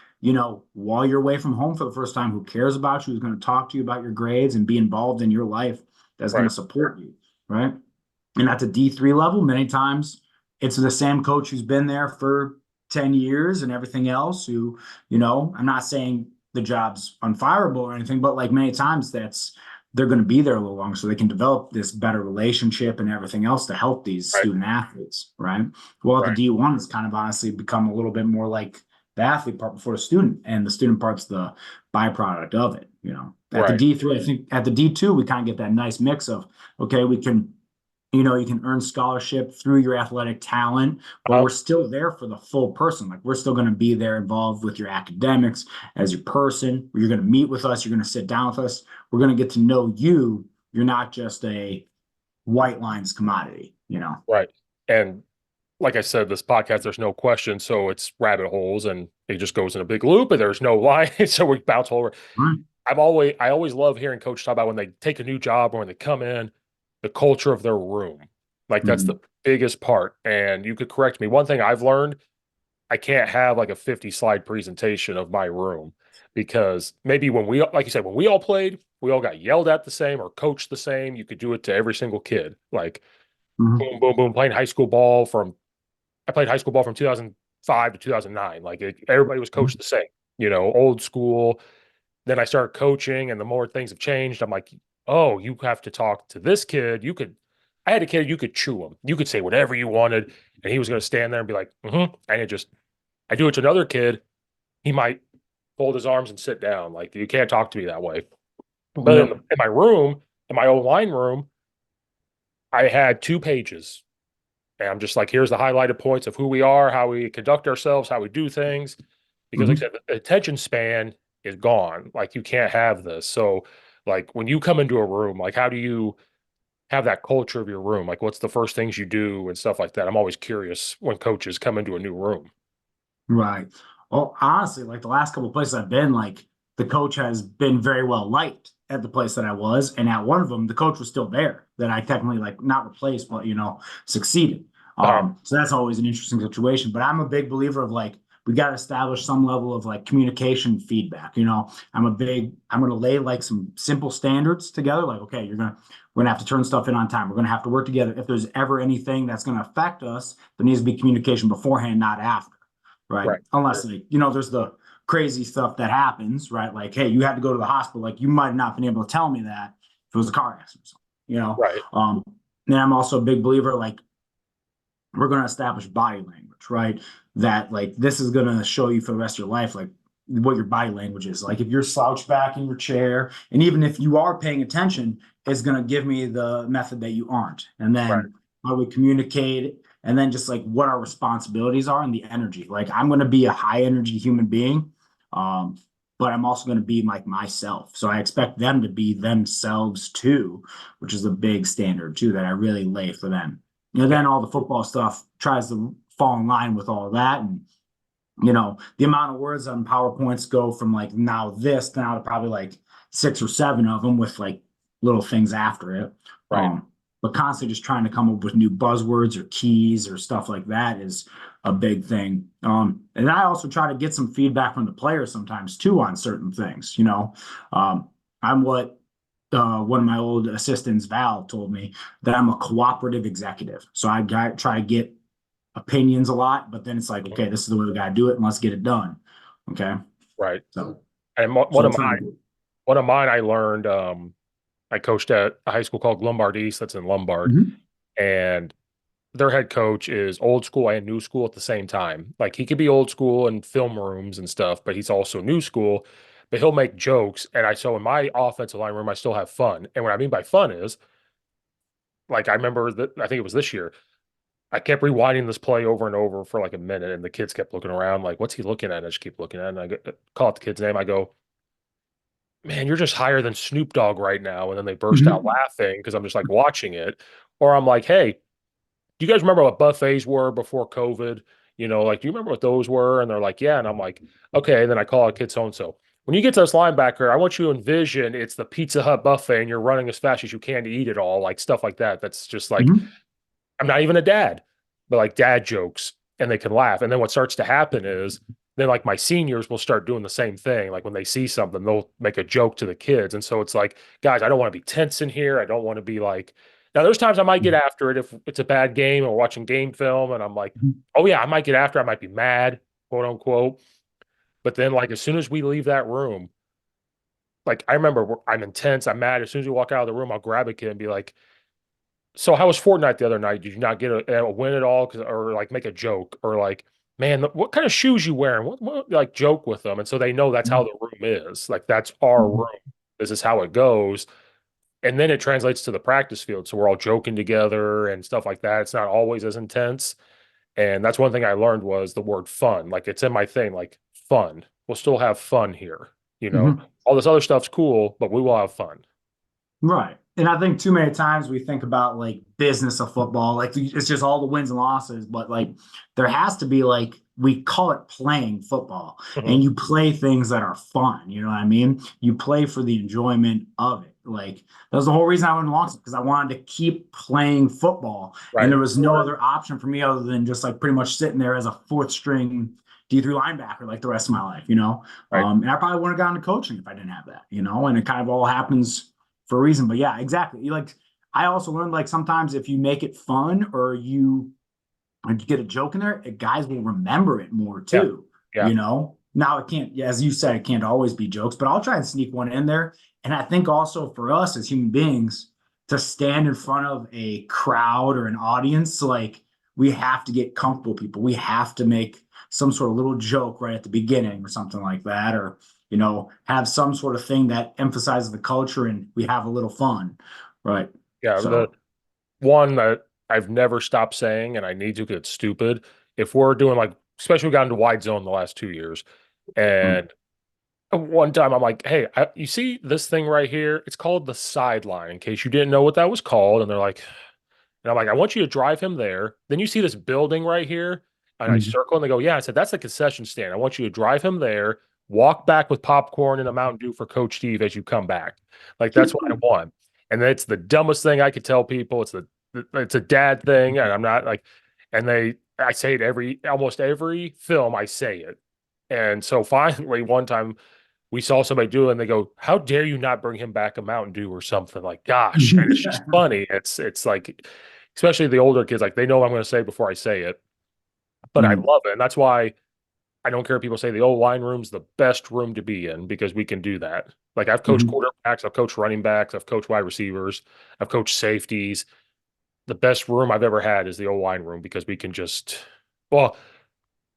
while you're away from home for the first time, who cares about you, who's going to talk to you about your grades and be involved in your life, that's going Right. to support you. Right. And at the D3 level, many times it's the same coach who's been there for 10 years and everything else I'm not saying the job's unfireable or anything, but like many times they're going to be there a little longer so they can develop this better relationship and everything else to help these Right. student athletes, right? Well, at the Right. D1, it's kind of honestly become a little bit more like the athlete part before the student, and the student part's the byproduct of it. At the Right. D3, I think at the D2, we kind of get that nice mix of, okay, we can, you can earn scholarship through your athletic talent, but Uh, we're still there for the full person. Like we're still going to be there involved with your academics as your person. You're going to meet with us. You're going to sit down with us. We're going to get to know you. You're not just a white lines commodity. right. And like I said, this podcast, there's no question. So it's rabbit holes and it just goes in a big loop and there's no line. So we bounce over. Right. I always love hearing coaches talk about when they take a new job or when they come in, the culture of their room. Like that's the Mhm. biggest part. And you could correct me. One thing I've learned, I can't have like a 50 slide presentation of my room because maybe when we, like you said, when we all played, we all got yelled at the same or coached the same. You could do it to every single kid. Like Mhm. boom, boom, boom, playing high school ball from I played high school ball from 2005 to 2009. Like everybody was coached Mhm. the same, old school. Then I started coaching, and the more things have changed, I'm like, oh, you have to talk to this kid. I had a kid, you could chew him. You could say whatever you wanted, and he was going to stand there and be like, And I do it to another kid, he might fold his arms and sit down. Like, you can't talk to me that way. But Yep. in my room, in my old line room, I had 2 pages. And I'm just like, here's the highlighted points of who we are, how we conduct ourselves, how we do things. Because, like I Mhm. said, the attention span is gone. Like, you can't have this. So, like, when you come into a room, like, how do you have that culture of your room? Like, what's the first things you do and stuff like that? I'm always curious when coaches come into a new room. Right. Well, honestly, like the last couple of places I've been, like the coach has been very well liked at the place that I was, and at one of them, the coach was still there that I technically like not replaced, but succeeded. Uh, So that's always an interesting situation. But I'm a big believer of like we got to establish some level of like communication feedback. I'm gonna lay like some simple standards together. Like, okay, we're gonna have to turn stuff in on time. We're gonna have to work together. If there's ever anything that's gonna affect us, there needs to be communication beforehand, not after, right? right, Unless like, there's the crazy stuff that happens, right? Like, hey, you had to go to the hospital. Like, you might have not been able to tell me that if it was a car accident or something, you know? right, And I'm also a big believer, like, we're going to establish body language, right? That like this is going to show you for the rest of your life, like what your body language is. Like if you're slouched back in your chair, and even if you are paying attention, it's going to give me the method that you aren't. And right. then how we communicate, and then just like what our responsibilities are and the energy. Like I'm going to be a high energy human being, um, but I'm also going to be like myself. So I expect them to be themselves too, which is a big standard too that I really lay for them. Yeah, Then all the football stuff tries to fall in line with all that. And, the amount of words on PowerPoints go from like now this now to probably like 6 or 7 of them with like little things after it. right. But constantly just trying to come up with new buzzwords or keys or stuff like that is a big thing. And I also try to get some feedback from the players sometimes too on certain things. I'm what one of my old assistants, Val, told me that I'm a cooperative executive. So try to get opinions a lot, but then it's like, okay, this is the way we got to do it, and let's get it done. Okay, Right. so And so I try to do. one of mine, I learned, I coached at a high school called Lombard East that's in Lombard. Mhm. And their head coach is old school and new school at the same time. Like he could be old school in film rooms and stuff, but he's also new school. But he'll make jokes. And so in my offensive line room, I still have fun. And what I mean by fun is like I remember that I think it was this year. I kept rewinding this play over and over for like a minute, and the kids kept looking around, like, "What's he looking at?" And I just keep looking at, it, and call out the kid's name. I go, "Man, you're just higher than Snoop Dogg right now." And then they burst out Mhm. laughing because I'm just like watching it, or I'm like, "Hey, do you guys remember what buffets were before COVID? Like, do you remember what those were?" And they're like, "Yeah." And I'm like, "Okay." And then I call a kid so and so. When you get to this linebacker, I want you to envision it's the Pizza Hut buffet and you're running as fast as you can to eat it all, like stuff like that. That's just like, Mhm. I'm not even a dad, but like dad jokes and they can laugh. And then what starts to happen is then like my seniors will start doing the same thing. Like when they see something, they'll make a joke to the kids. And so it's like, guys, I don't want to be tense in here. I don't want to be like, now there's times I might get after it if it's a bad game or watching game film and I'm like, Mhm. oh yeah, I might get after, I might be mad, quote unquote. But then like as soon as we leave that room, like I remember I'm intense, I'm mad. As soon as we walk out of the room, I'll grab a kid and be like, so how was Fortnite the other night? Did you not get a win at all? Or like make a joke or like man, what kind of shoes you wearing? What like joke with them. And so they know that's how the room is. Like that's our room. Mhm. This is how it goes. And then it translates to the practice field. So we're all joking together and stuff like that. It's not always as intense. And that's one thing I learned was the word fun. Like it's in my thing, like fun. We'll still have fun here. You know, Mhm. all this other stuff's cool, but we will have fun. Right. And I think too many times we think about like business of football, like it's just all the wins and losses, but like there has to be like we call it playing football Mhm. and you play things that are fun, you know what I mean? You play for the enjoyment of it. Like that was the whole reason I went and launched it because I wanted to keep playing football and Right. there was no other option for me other than just like pretty much sitting there as a fourth string D3 linebacker like the rest of my life, you know? Right. And I probably wouldn't have gotten to coaching if I didn't have that, you know, and it kind of all happens for a reason. But yeah, exactly. You like I also learned like sometimes if you make it fun or you get a joke in there, guys will remember it more Yeah. too. Yeah. You know, now it can't, as you said, it can't always be jokes, but I'll try and sneak one in there. And I think also for us as human beings to stand in front of a crowd or an audience, like we have to get comfortable, people. We have to make some sort of little joke right at the beginning or something like that, or have some sort of thing that emphasizes the culture and we have a little fun, right? Yeah. The So, one that I've never stopped saying, and I need to because it's stupid. If we're doing like, especially we got into wide zone the last 2 years, mm, and one time I'm like, hey, you see this thing right here? It's called the sideline, in case you didn't know what that was called. And they're like, and I'm like, I want you to drive him there. Then you see this building right here. And I mm. circle and they go, yeah. I said, that's the concession stand. I want you to drive him there, walk back with popcorn and a Mountain Dew for Coach Steve as you come back. Like, that's what I want. And it's the dumbest thing I could tell people. It's a dad thing. And I'm not like, I say it almost every film, I say it. And so finally, one time we saw somebody do it and they go, how dare you not bring him back a Mountain Dew or something? Like, gosh. And it's just funny. It's like, especially the older kids, like they know what I'm going to say before I say it. But I Mm, love it. And that's why I don't care if people say the old line room's the best room to be in because we can do that. Like I've coached mhm. quarterbacks, I've coached running backs, I've coached wide receivers, I've coached safeties. The best room I've ever had is the old line room because we can just, well,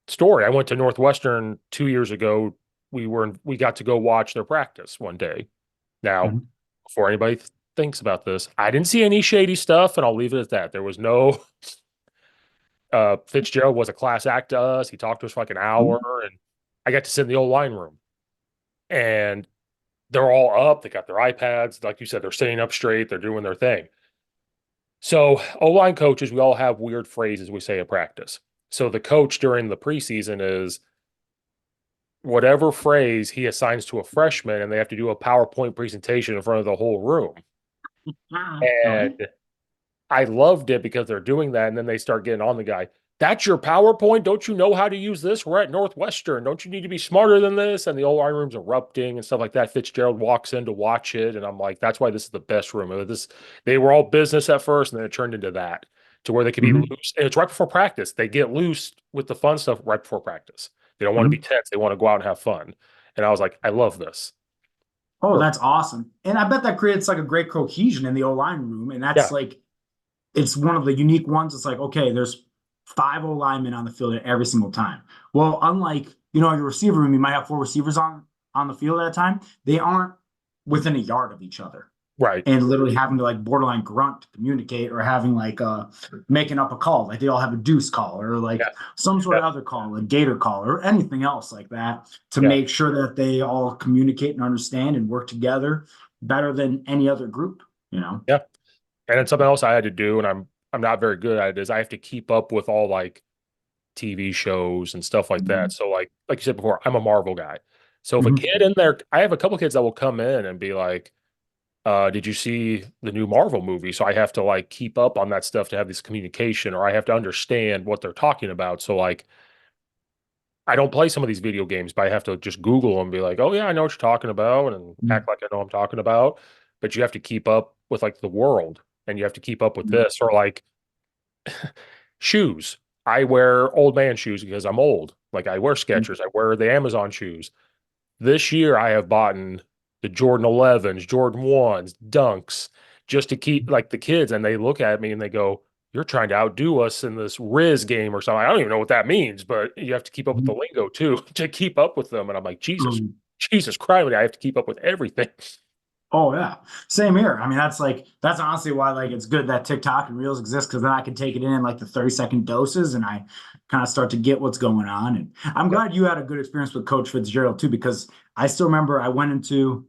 story. I went to Northwestern 2 years ago. We got to go watch their practice one day. Now, Mhm. before anybody thinks about this, I didn't see any shady stuff, and I'll leave it at that. There was no Fitzgerald was a class act to us. He talked to us for like an hour, and I got to sit in the old line room. And they're all up. They got their iPads. Like you said, they're sitting up straight. They're doing their thing. So, O line coaches, we all have weird phrases we say at practice. So, the coach during the preseason is whatever phrase he assigns to a freshman, and they have to do a PowerPoint presentation in front of the whole room. Okay. And I loved it because they're doing that, and then they start getting on the guy. That's your PowerPoint? Don't you know how to use this? We're at Northwestern. Don't you need to be smarter than this? And the old line room's erupting and stuff like that. Fitzgerald walks in to watch it, and I'm like, that's why this is the best room. They were all business at first, and then it turned into that to where they could be Mhm. loose. And it's right before practice. They get loose with the fun stuff right before practice. They don't want to be Mhm. tense. They want to go out and have fun. And I was like, I love this. Oh, Or that's awesome. And I bet that creates like a great cohesion in the O line room. And that's yeah, like, it's one of the unique ones. It's like, okay, there's five O linemen on the field every single time. Well, unlike, your receiver room, you might have four receivers on the field at a time. They aren't within a yard of each other right. and literally having to like borderline grunt to communicate or having like making up a call like they all have a deuce call or Yeah, like some sort yeah, of other call, a gator call or anything else like that to yeah, make sure that they all communicate and understand and work together better than any other group. yeah. And then something else I had to do, and I'm not very good at it, is I have to keep up with all like TV shows and stuff like that. Mhm. So like you said before, I'm a Marvel guy. So if a Mhm. kid in there, I have a couple kids that will come in and be like, did you see the new Marvel movie? So I have to like keep up on that stuff to have this communication, or I have to understand what they're talking about. So like I don't play some of these video games, but I have to just Google them and be like, oh yeah, I know what you're talking about, and act Mhm. like I know what I'm talking about. But you have to keep up with like the world, and you have to keep up with Mhm. this, or like shoes. I wear old man shoes because I'm old. Like I wear Skechers, I wear the Amazon shoes. This year I have bought the Jordan 11s, Jordan 1s, Dunks, just to keep like the kids, and they look at me and they go, you're trying to outdo us in this Riz game or something. I don't even know what that means, but you have to keep up with the lingo too to keep up with them. And I'm like, Um, Jesus Christ, I have to keep up with everything. oh yeah, same here. I mean, that's honestly why like it's good that TikTok and Reels exist because then I can take it in like the 30-second doses and I kind of start to get what's going on. And I'm Yep. glad you had a good experience with Coach Fitzgerald too, because I still remember I went into,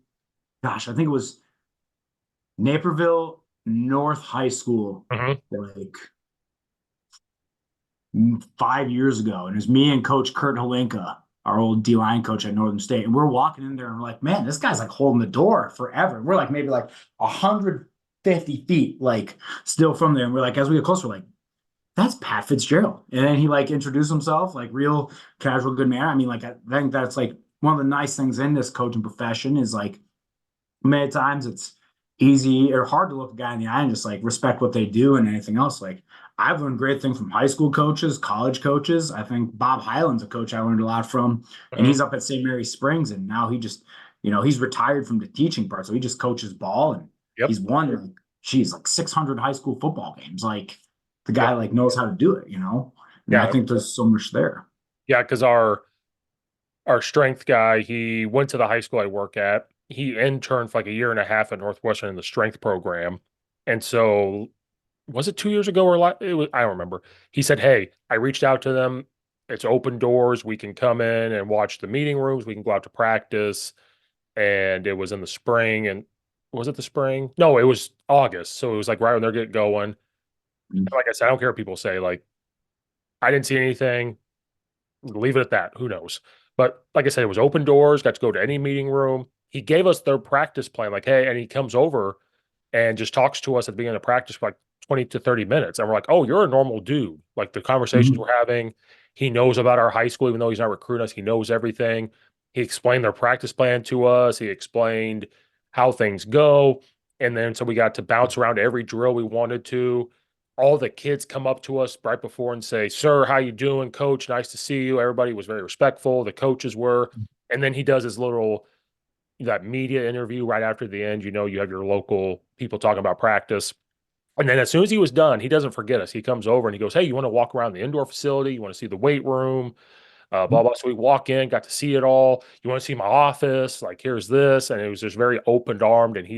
gosh, I think it was Naperville North High School, Hmm. like 5 years ago, and it was me and Coach Kurt Holinka, our old D line coach at Northern State, and we're walking in there and we're like, man, this guy's like holding the door forever. We're like maybe like 150 feet, like still from there, and we're like, as we get closer, we're like, that's Pat Fitzgerald, and then he like introduced himself, like real casual, good man. I mean, like I think that's like one of the nice things in this coaching profession is like many times it's easy or hard to look a guy in the eye and just like respect what they do and anything else. Like I've learned great things from high school coaches, college coaches. I think Bob Hyland's a coach I learned a lot from, and Hmm. he's up at St. Mary Springs, and now he just, he's retired from the teaching part, so he just coaches ball, and Yep. he's won like, geez, like 600 high school football games. Like the Yep. guy like knows how to do it. And I Yeah. think there's so much there. Yeah. Because our strength guy, he went to the high school I work at. He interned for like a year and a half at Northwestern in the strength program. And so was it 2 years ago or it was, I don't remember. He said, "Hey, I reached out to them. It's open doors. We can come in and watch the meeting rooms. We can go out to practice." And it was in the spring. And was it the spring? No, it was August. So it was like right when they're getting going. And Mhm. like I said, I don't care what people say. Like, I didn't see anything. Leave it at that. Who knows? But like I said, it was open doors, got to go to any meeting room. He gave us their practice plan, like, hey, and he comes over and just talks to us at the beginning of practice for like 20 to 30 minutes. And we're like, oh, you're a normal dude. Like the conversations Mhm. we're having, he knows about our high school, even though he's not recruiting us, he knows everything. He explained their practice plan to us. He explained how things go. And then so we got to bounce around every drill we wanted to. All the kids come up to us right before and say, "Sir, how you doing, coach? Nice to see you." Everybody was very respectful. The coaches were. And then he does his little that media interview right after the end. You have your local people talking about practice. And then as soon as he was done, he doesn't forget us. He comes over and he goes, "Hey, you want to walk around the indoor facility? You want to see the weight room? Blah, blah." So we walk in, got to see it all. "You want to see my office? Like, here's this." And it was just very open armed. And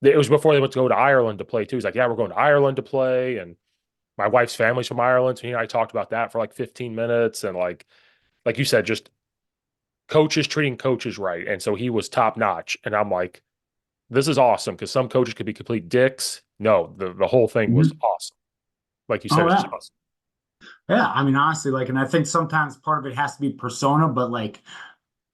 it was before they went to go to Ireland to play too. He's like, "Yeah, we're going to Ireland to play." And my wife's family's from Ireland. So he and I talked about that for like 15 minutes. And like you said, just coaches treating coaches right. And so he was top notch. And I'm like, this is awesome because some coaches could be complete dicks. No, the whole thing was Mhm. awesome. Like you said, Oh it's just yeah. awesome. Yeah, I mean, honestly, like, and I think sometimes part of it has to be persona, but like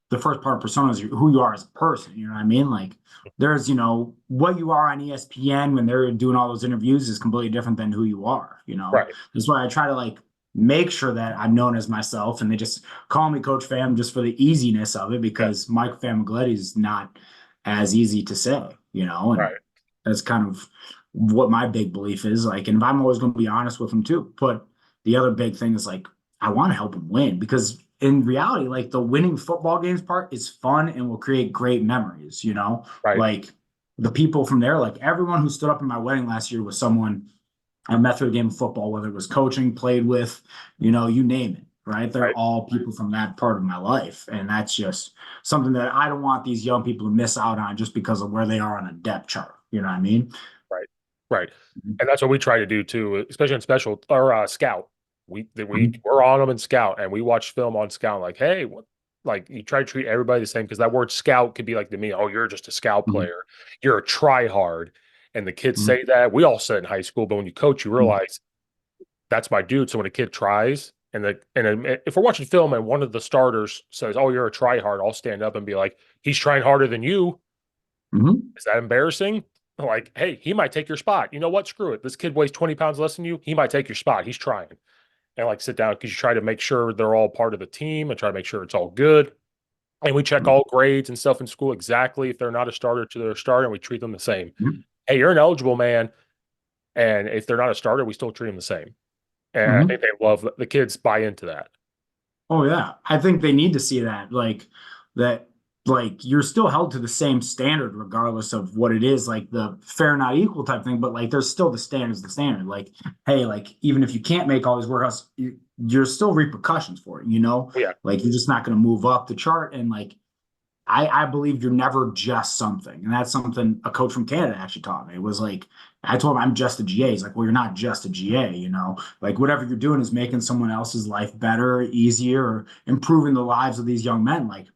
the first part of persona is who you are as a person. You know what I mean? Like, there's, what you are on ESPN when they're doing all those interviews is completely different than who you are. Right, That's why I try to like make sure that I'm known as myself and they just call me Coach Fam just for the easiness of it yeah, because Mike Famiglietti is not as easy to say, and right, that's kind of what my big belief is. Like, and if I'm always going to be honest with them too. But the other big thing is like, I want to help them win because in reality, like the winning football games part is fun and will create great memories. right, Like the people from there, like everyone who stood up in my wedding last year was someone I met through a game of football, whether it was coaching, played with, you name it, right? They're right, all people from that part of my life. And that's just something that I don't want these young people to miss out on just because of where they are on a depth chart. You know what I mean? right, right. And that's what we try to do too, especially in special or scout. Mhm. We're on them in scout and we watch film on scout. Like, hey, what? Like you try to treat everybody the same because that word scout could be like to me, oh, you're just a scout Mhm. player. You're a try hard. And the kids Mhm. say that. We all said in high school, but when you coach, you Mhm. realize that's my dude. So when a kid tries, if we're watching film and one of the starters says, "Oh, you're a try hard," I'll stand up and be like, "He's trying harder than you." Mhm. Is that embarrassing? Like, hey, he might take your spot. You know what? Screw it. This kid weighs 20 pounds less than you. He might take your spot. He's trying. And like sit down because you try to make sure they're all part of the team and try to make sure it's all good. And we check all grades and stuff in school exactly. If they're not a starter to their starter, and we treat them the same. Mhm. Hey, you're an eligible man. And if they're not a starter, we still treat them the same. And I think Mhm. they love the kids buy into that. Oh yeah, I think they need to see that, like that. like you're still held to the same standard regardless of what it is, like the fair not equal type thing, but like there's still the standard. Like, hey, like even if you can't make all these workouts, you're still repercussions for it, you know? Yeah, Like you're just not going to move up the chart. And like I believe you're never just something. And that's something a coach from Canada actually taught me. It was like, I told him I'm just a GA. He's like, well, you're not just a GA, you know, like whatever you're doing is making someone else's life better, easier, or improving the lives of these young men. Like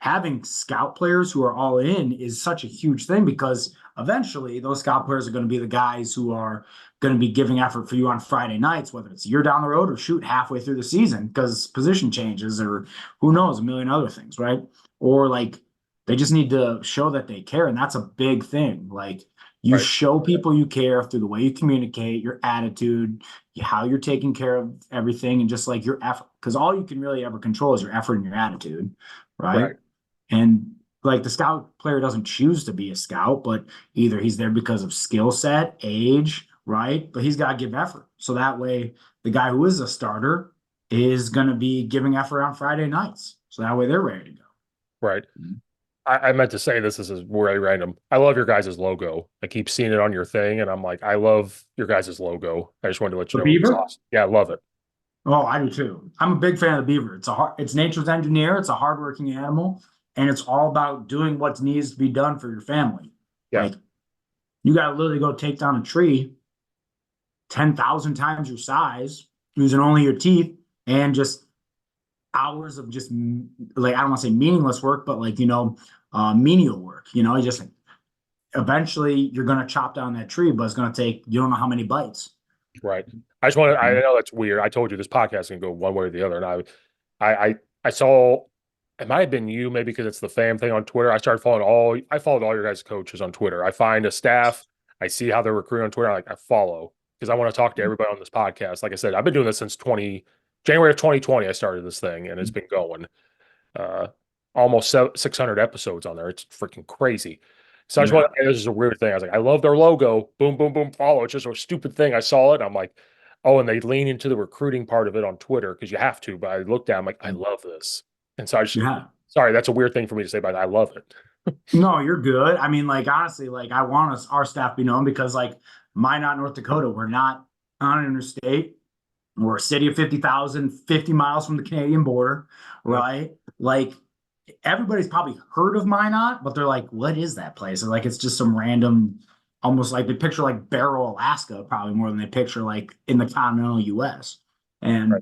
having scout players who are all in is such a huge thing because eventually those scout players are going to be the guys who are going to be giving effort for you on Friday nights, whether it's a year down the road or shoot halfway through the season because position changes or who knows, a million other things, right? Or like they just need to show that they care. And that's a big thing. Like you right, show people you care through the way you communicate, your attitude, how you're taking care of everything, and just like your effort. Because all you can really ever control is your effort and your attitude, right? right, And like the scout player doesn't choose to be a scout, but either he's there because of skill set, age, right? But he's got to give effort. So that way, the guy who is a starter is going to be giving effort on Friday nights. So that way they're ready to go. right. I meant to say this is very random. I love your guys' logo. I keep seeing it on your thing, and I'm like, I love your guys' logo. I just wanted to let you The know it's Beaver? awesome. Yeah, I love it. Oh, I do too. I'm a big fan of the beaver. It's nature's engineer. It's a hardworking animal, and it's all about doing what needs to be done for your family. Yeah, Like you got to literally go take down a tree 10,000 times your size using only your teeth and just hours of just like I don't want to say meaningless work, but like menial work. You know, just eventually you're gonna chop down that tree, but it's gonna take you don't know how many bites. right. I just want to. I know that's weird. I told you this podcast can go one way or the other, and I saw. It might have been you, maybe because it's the fam thing on Twitter. I followed all your guys' coaches on Twitter. I find a staff, I see how they're recruiting on Twitter. I follow because I want to talk to everybody on this podcast. Like I said, I've been doing this since January of 2020. I started this thing, and it's been going. Uh, almost 600 episodes on there. It's freaking crazy. So I just Yeah, want this is a weird thing. I was like, I love their logo. Boom, boom, boom, follow. It's just a stupid thing. I saw it. I'm like, oh, and they lean into the recruiting part of it on Twitter because you have to. But I looked down, I'm like, I love this. And so yeah. sorry, that's a weird thing for me to say, but I love it. No, you're good. I mean, like honestly, like I want our staff to be known because like Minot, North Dakota, we're not on an interstate. We're a city of 50,000, 50 miles from the Canadian border, Mhm. right? Like everybody's probably heard of Minot, but they're like, what is that place? And like it's just some random, almost like they picture like Barrow, Alaska, probably more than they picture like in the continental US. Right, And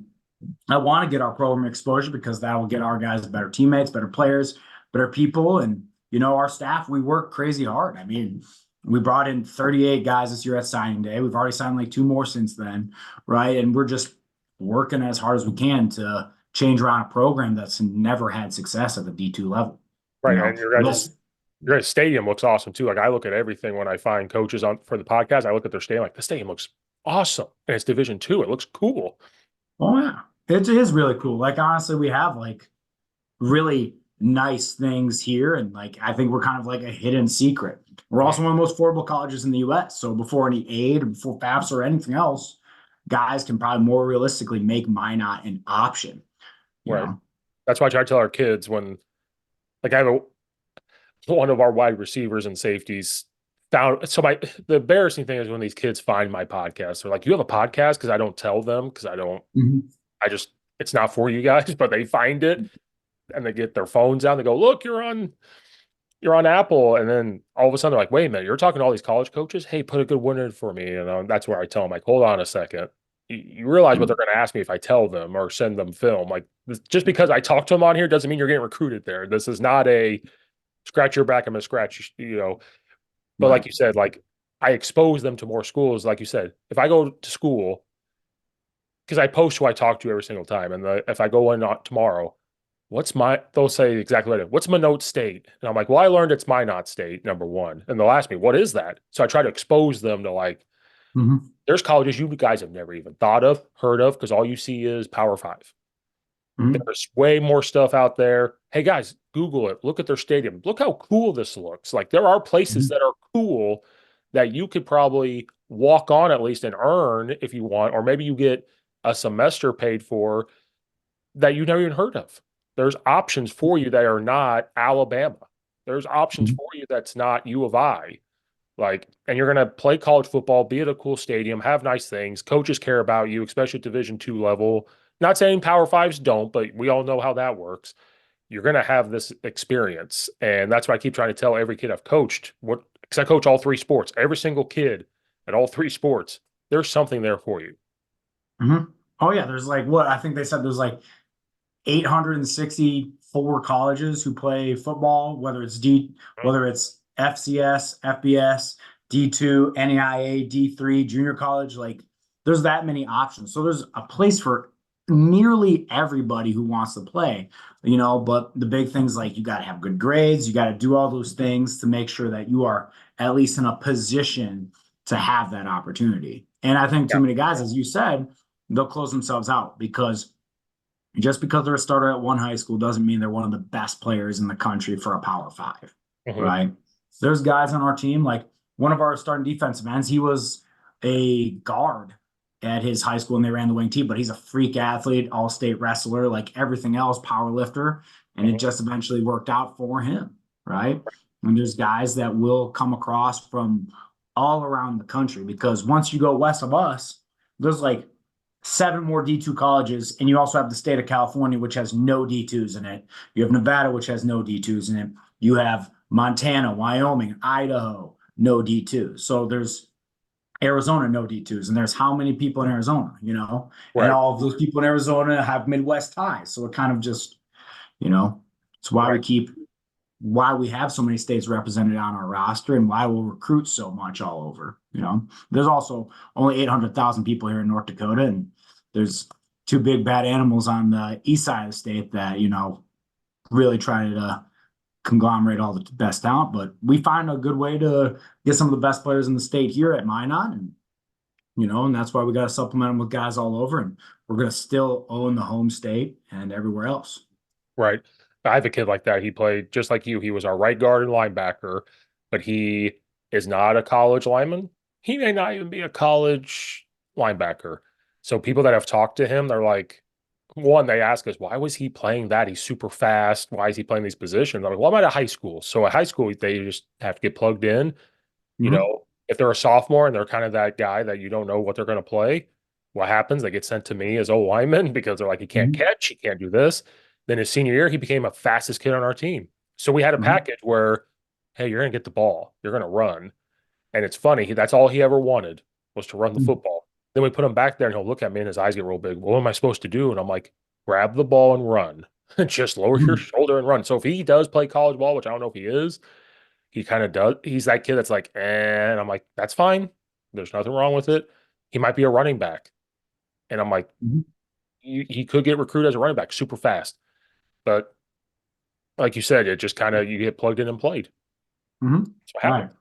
I want to get our program exposure because that will get our guys better teammates, better players, better people. And, our staff, we work crazy hard. I mean, we brought in 38 guys this year at signing day. We've already signed like two more since then, right? And we're just working as hard as we can to change around a program that's never had success at the D2 level. You right. know, And yes. your guys' stadium looks awesome too. Like I look at everything when I find coaches on for the podcast. I look at their stadium, like the stadium looks awesome. And it's Division II. It looks cool. Oh, yeah. It is really cool. Like, honestly, we have like really nice things here. And like, I think we're kind of like a hidden secret. We're Mhm. also one of the most affordable colleges in the US. So before any aid, before FAFSA or anything else, guys can probably more realistically make Minot an option, you Right. know? That's why I try to tell our kids when like I have one of our wide receivers and safeties found the embarrassing thing is when these kids find my podcast, they're like, you have a podcast? Because I don't tell them because Mhm. I just it's not for you guys, but they find it and they get their phones out and they go, look, you're on Apple. And then all of a sudden they're like, wait a minute, you're talking to all these college coaches? Hey, put a good one in for me. And that's where I tell them, like, hold on a second. You realize what they're going to ask me if I tell them or send them film. Like, just because I talk to them on here doesn't mean you're getting recruited there. This is not a scratch your back, I'm going to scratch. But like Right. you said, like, I expose them to more schools. Like you said, if I go to school, because I post who I talk to every single time, and if I go in tomorrow, they'll say exactly what it is. What's Minot State? And I'm like, well, I learned it's Minot State, number one. And they'll ask me, what is that? So I try to expose them to like, Mhm. there's colleges you guys have never even thought of, heard of, because all you see is Power Five. Mhm. There's way more stuff out there. Hey guys, Google it. Look at their stadium. Look how cool this looks. Like there are places Mhm. that are cool that you could probably walk on at least and earn if you want, or maybe you get a semester paid for that you never even heard of. There's options for you that are not Alabama. There's options Mhm. for you that's not U of I. Like, and you're going to play college football, be at a cool stadium, have nice things. Coaches care about you, especially at Division two level. Not saying Power Fives don't, but we all know how that works. You're going to have this experience. And that's why I keep trying to tell every kid I've coached, what, because I coach all three sports, every single kid at all three sports, there's something there for you. Mhm. Oh yeah, there's like what I think they said there's like 864 colleges who play football, whether it's FCS, FBS, D2, NAIA, D3, junior college. Like there's that many options. So there's a place for nearly everybody who wants to play, but the big things like you got to have good grades, you got to do all those things to make sure that you are at least in a position to have that opportunity. And I think too Yeah. many guys, as you said, they'll close themselves out because just because they're a starter at one high school doesn't mean they're one of the best players in the country for a Power Five, Mhm. right? There's guys on our team, like one of our starting defensive ends, he was a guard at his high school and they ran the wing team, but he's a freak athlete, all state wrestler, like everything else, power lifter. And it Mhm. just eventually worked out for him, right? And there's guys that will come across from all around the country because once you go west of us, there's like seven more D2 colleges, and you also have the state of California, which has no D2s in it. You have Nevada, which has no D2s in it. You have Montana, Wyoming, Idaho, no D2s. So there's Arizona, no D2s. And there's how many people in Arizona, And Right. all of those people in Arizona have Midwest ties. So it kind of just, you know, it's Right. why we have so many states represented on our roster and why we'll recruit so much all over. There's also only 800,000 people here in North Dakota, and there's two big bad animals on the east side of the state that, really try to conglomerate all the best talent. But we find a good way to get some of the best players in the state here at Minot. And that's why we got to supplement them with guys all over. And we're going to still own the home state and everywhere else. Right. I have a kid like that. He played just like you. He was our right guard and linebacker, but he is not a college lineman. He may not even be a college linebacker. So people that have talked to him, they're like, one, they ask us, why was he playing that? He's super fast. Why is he playing these positions? I'm like, well, I'm at a high school. So at high school, they just have to get plugged in. Mm-hmm. If they're a sophomore and they're kind of that guy that you don't know what they're going to play, what happens? They get sent to me as O lineman because they're like, he can't Mm-hmm. catch, he can't do this. Then his senior year, he became a fastest kid on our team. So we had a Mm-hmm. package where, hey, you're going to get the ball, you're going to run. And it's funny, that's all he ever wanted was to run the football. Then we put him back there and he'll look at me and his eyes get real big. What am I supposed to do? And I'm like, grab the ball and run. Just lower your Mm-hmm. shoulder and run. So if he does play college ball, which I don't know if he is, he kind of does. He's that kid that's like, and I'm like, that's fine. There's nothing wrong with it. He might be a running back. And I'm like, Mm-hmm. he could get recruited as a running back super fast. But like you said, it just kind of, you get plugged in and played. Mm-hmm. That's what happened. Right.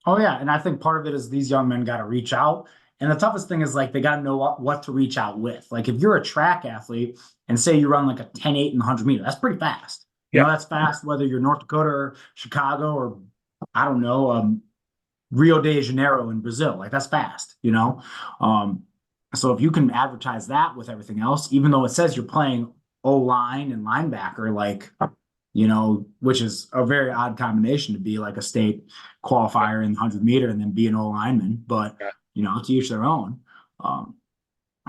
Oh yeah, and I think part of it is these young men got to reach out, and the toughest thing is like they got to know what to reach out with. Like if you're a track athlete and say you run like a 10-8 in the 100 meter, that's pretty fast. Yeah. That's fast whether you're North Dakota or Chicago or I don't know, Rio de Janeiro in Brazil. Like that's fast. So if you can advertise that with everything else, even though it says you're playing O line and linebacker, like which is a very odd combination to be like a state qualifier in the 100 meter and then be an O lineman. But, Yeah. to each their own. Um,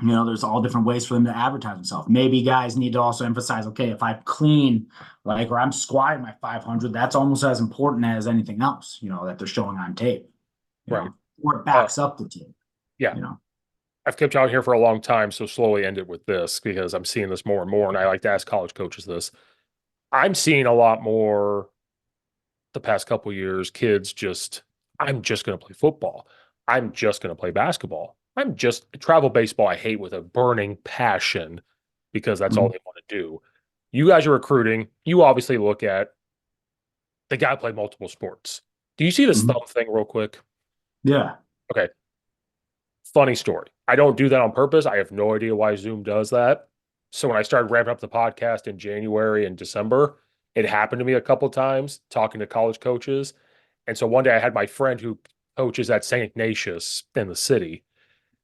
there's all different ways for them to advertise themselves. Maybe guys need to also emphasize, okay, if I clean, like, or I'm squatting my 500, that's almost as important as anything else, that they're showing on tape, Right. or it Uh, backs up the tape, yeah. you know. I've kept you out here for a long time, so slowly end it with this because I'm seeing this more and more. And I like to ask college coaches this. I'm seeing a lot more the past couple years, kids just, I'm just going to play football. I'm just going to play basketball. I'm just travel baseball. I hate with a burning passion because that's all Mhm. they want to do. You guys are recruiting. You obviously look at the guy play multiple sports. Do you see this Mhm. thumb thing real quick? Yeah. Okay. Funny story. I don't do that on purpose. I have no idea why Zoom does that. So when I started ramping up the podcast in January and December, it happened to me a couple times talking to college coaches. And so one day I had my friend who coaches at St. Ignatius in the city,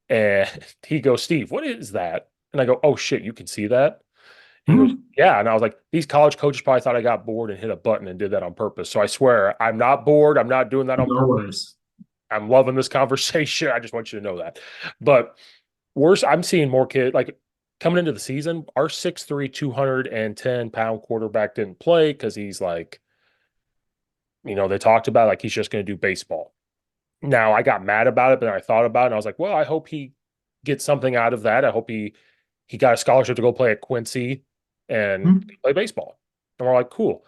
and he goes, Steve, what is that? And I go, oh shit, you can see that? He goes, yeah. And I was like, these college coaches probably thought I got bored and hit a button and did that on purpose. So I swear, I'm not bored. I'm not doing that on No purpose. worries. I'm loving this conversation. I just want you to know that. But worse, I'm seeing more kids like coming into the season. Our 6'3", 210-pound quarterback didn't play because he's like, they talked about like he's just going to do baseball. Now I got mad about it, but then I thought about it and I was like, well, I hope he gets something out of that. I hope he got a scholarship to go play at Quincy and play baseball. And we're like, cool.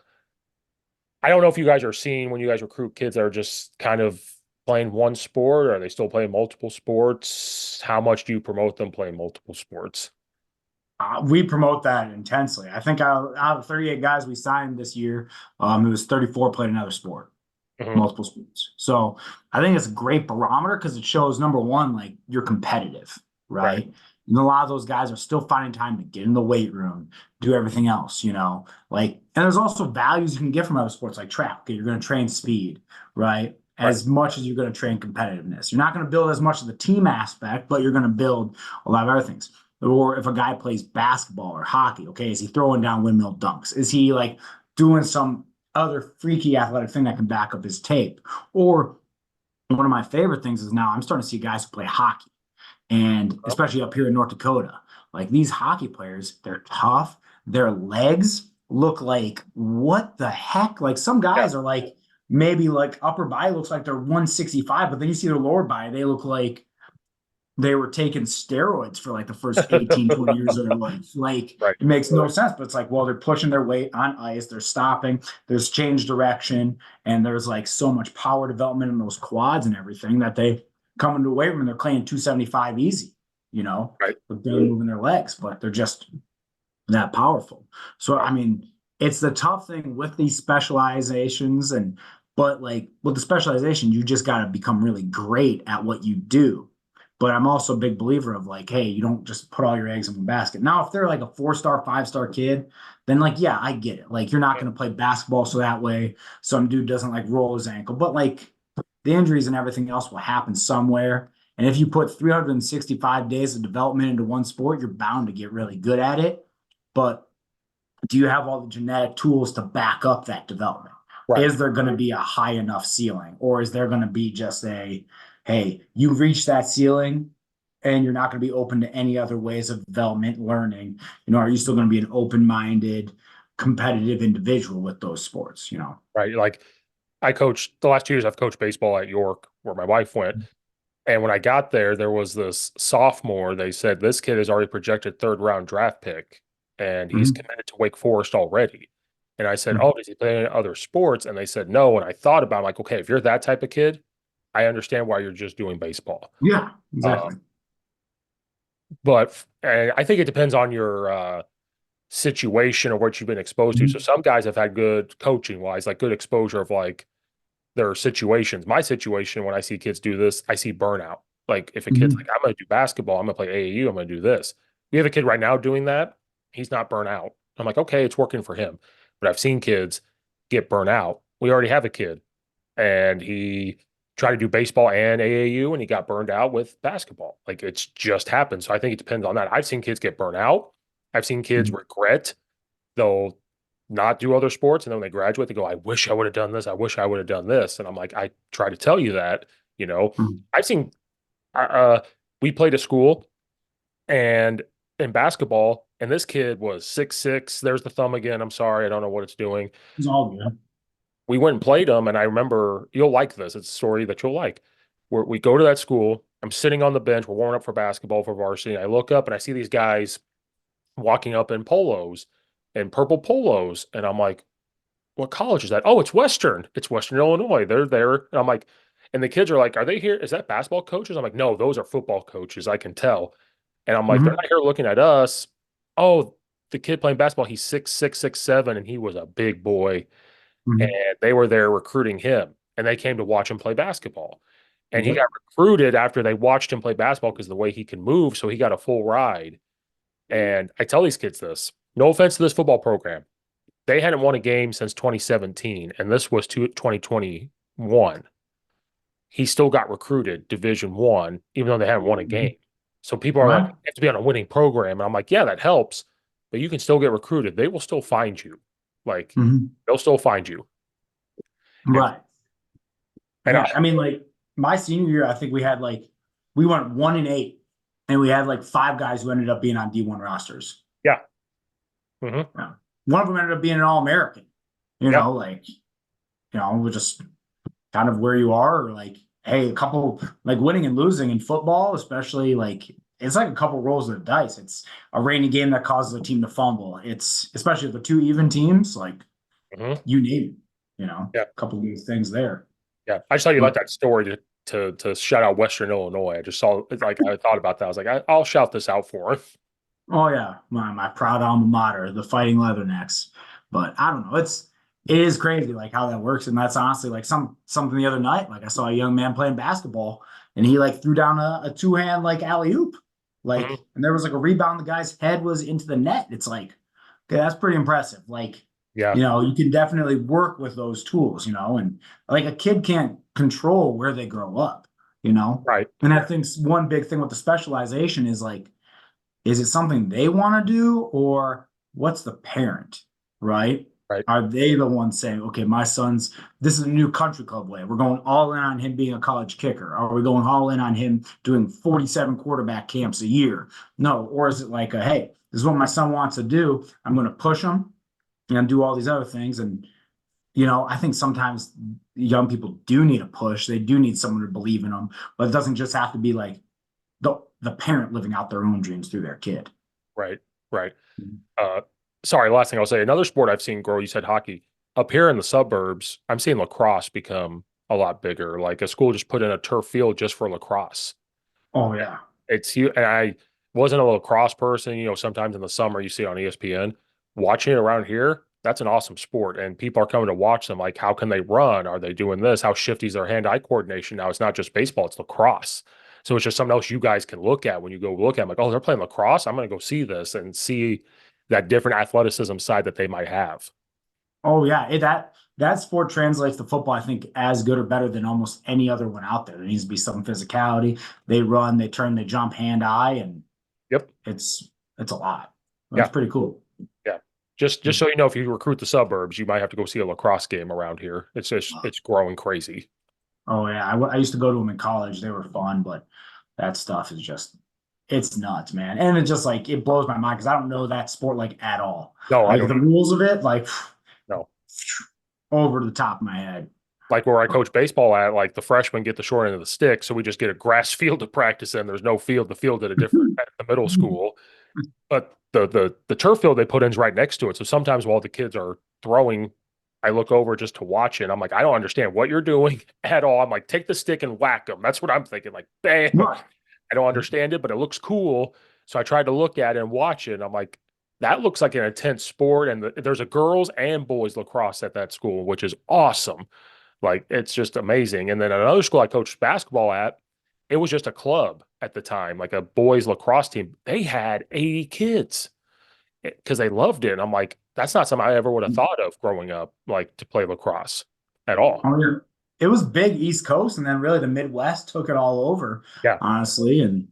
I don't know if you guys are seeing when you guys recruit kids that are just kind of playing one sport, or are they still playing multiple sports? How much do you promote them playing multiple sports? We promote that intensely. I think out of 38 guys we signed this year, it was 34 played another sport, Mhm. multiple sports. So I think it's a great barometer because it shows number one, like you're competitive, Right. right? And a lot of those guys are still finding time to get in the weight room, do everything else, like, and there's also values you can get from other sports like track. Okay, you're going to train speed, right? Right. As much as you're going to train competitiveness. You're not going to build as much of the team aspect, but you're going to build a lot of other things. Or if a guy plays basketball or hockey, okay, is he throwing down windmill dunks? Is he like doing some other freaky athletic thing that can back up his tape? Or one of my favorite things is now I'm starting to see guys who play hockey, and Well, especially up here in North Dakota, like these hockey players, they're tough. Their legs look like what the heck? Like some yeah. guys are like maybe like upper body looks like they're 165, but then you see their lower body, they look like they were taking steroids for like the first 18, 20 years of their life. Like Right. it makes no sense, but it's like, well, they're pushing their weight on ice, they're stopping, there's change direction, and there's like so much power development in those quads and everything that they come into the weight room and they're playing 275 easy, Right. but they're moving their legs, but they're just that powerful. So Right. I mean, it's the tough thing with these specializations but like with the specialization, you just got to become really great at what you do. But I'm also a big believer of like, hey, you don't just put all your eggs in one basket. Now, if they're like a 4-star, 5-star kid, then like, yeah, I get it. Like, you're not going to play basketball so that way some dude doesn't like roll his ankle, but like the injuries and everything else will happen somewhere. And if you put 365 days of development into one sport, you're bound to get really good at it. But do you have all the genetic tools to back up that development? Right. Is there going to be a high enough ceiling, or is there going to be just hey, you reach that ceiling and you're not going to be open to any other ways of development, learning? Are you still going to be an open-minded, competitive individual with those sports? Right. Like I coached the last 2 years, I've coached baseball at York where my wife went. And when I got there, there was this sophomore. They said this kid is already projected third-round draft pick, and he's Mm-hmm. committed to Wake Forest already. And I said, Mm-hmm. "Oh, does he play any other sports?" And they said no. And I thought about it, I'm like, okay, if you're that type of kid, I understand why you're just doing baseball. Yeah, Uh, exactly. but and I think it depends on your situation or what you've been exposed to. So Mm-hmm. some guys have had good coaching wise, like good exposure of like their situations. My situation, when I see kids do this, I see burnout. Like if a kid's like, Mm-hmm. I'm going to do basketball, I'm going to play AAU, I'm going to do this. We have a kid right now doing that. He's not burnt out. I'm like, okay, it's working for him. But I've seen kids get burnt out. We already have a kid and he tried to do baseball and AAU and he got burned out with basketball. Like it's just happened. So I think it depends on that. I've seen kids get burnt out. I've seen kids regret they'll not do other sports and then when they graduate they go, I wish I would have done this, I wish I would have done this, and I'm like, I try to tell you that, you know. Mm-hmm. I've seen uh we played a school and in basketball and this kid was 6'6", there's the thumb again, I'm sorry, I don't know what it's doing. It's all good. We went and played them and I remember, you'll like this, it's a story that you'll like, where we go to that school, I'm sitting on the bench, we're warming up for basketball for varsity, and I look up and I see these guys walking up in polos and purple polos and I'm like, what college is that? Oh, it's Western. It's Western Illinois. They're there. And I'm like, and the kids are like, are they here? Is that basketball coaches? I'm like, no, those are football coaches. I can tell. And I'm like, they're Mm-hmm. not here looking at us. Oh, the kid playing basketball, he's 6'6", 6'7", and he was a big boy. And Mm-hmm. they were there recruiting him. And they came to watch him play basketball. And he Yep. got recruited after they watched him play basketball because of the way he can move. So he got a full ride. And I tell these kids this, no offense to this football program, they hadn't won a game since 2017, and this was 2021. He still got recruited Division One, even though they hadn't won a game. So people are like, Right. you have to be on a winning program. And I'm like, yeah, that helps. but you can still get recruited. They will still find you. Like Mhm. they'll still find you. And Right. and Yeah. I mean, like my senior year, I think we went 1-8, and we had like five guys who ended up being on D1 rosters. yeah. Hmm. Yeah. One of them ended up being an All-American. You Yeah. know, like, we're just kind of where you are, or like, hey, a couple like winning and losing in football, especially like it's like a couple rolls of the dice. It's a rainy game that causes a team to fumble. It's especially the two even teams, like Hmm. you name it, Yeah. a couple of these things there. Yeah. I just thought you But like that story to shout out Western Illinois. I just saw like I thought about that. I was like, I'll shout this out for him. oh yeah, my proud alma mater, the Fighting Leathernecks. But I don't know, it is crazy like how that works, and that's honestly like something the other night. Like I saw a young man playing basketball, and he like threw down a two hand like alley oop, like, Hmm. and there was like a rebound. The guy's head was into the net. It's like, okay, that's pretty impressive. Like, Yeah. you can definitely work with those tools, and like a kid can't control where they grow up, you know. Right. And I think one big thing with the specialization is like, is it something they want to do, or what's the parent, right? Right. Are they the ones saying, okay, this is a new country club way. We're going all in on him being a college kicker. Are we going all in on him doing 47 quarterback camps a year? No. Or is it like, hey, this is what my son wants to do. I'm going to push him and do all these other things. And, I think sometimes young people do need a push. They do need someone to believe in them, but it doesn't just have to be like the parent living out their own dreams through their kid. Right. Right. Uh, Sorry, last thing I'll say. Another sport I've seen grow, you said hockey. Up here in the suburbs, I'm seeing lacrosse become a lot bigger. Like a school just put in a turf field just for lacrosse. Oh yeah. It's huge. And I wasn't a lacrosse person. Sometimes in the summer you see it on ESPN. Watching it around here, that's an awesome sport. And people are coming to watch them. Like, how can they run? Are they doing this? How shifty is their hand-eye coordination? Now it's not just baseball, it's lacrosse. So it's just something else you guys can look at when you go look at them. Like, oh, they're playing lacrosse. I'm going to go see this and see that different athleticism side that they might have. Oh yeah. That sport translates to football, I think, as good or better than almost any other one out there. There needs to be some physicality. They run, they turn, they jump, hand eye, and Yep. it's a lot. That's Yeah. pretty cool. Yeah. Just so you know, if you recruit the suburbs, you might have to go see a lacrosse game around here. It's growing crazy. Oh yeah. I used to go to them in college. They were fun, but that stuff is just it's nuts, man. And it just like it blows my mind because I don't know that sport like at all. No, I Like don't the rules of it, like know. over the top of my head. Like where I coach baseball at, like the freshmen get the short end of the stick, so we just get a grass field to practice in. There's no field. The field at a different at the middle school, but the turf field they put in is right next to it. So sometimes while the kids are throwing, I look over just to watch it. I'm like, I don't understand what you're doing at all. I'm like, take the stick and whack them. That's what I'm thinking. Like, bam. Right. I don't understand it, but it looks cool. So I tried to look at it and watch it. And I'm like, that looks like an intense sport. And there's a girls and boys lacrosse at that school, which is awesome. Like it's just amazing. And then another school I coached basketball at, it was just a club at the time, like a boys lacrosse team. They had 80 kids because they loved it. And I'm like, that's not something I ever would have thought of growing up, like to play lacrosse at all. Oh, yeah. It was big East Coast, and then really the Midwest took it all over, Yeah. honestly. And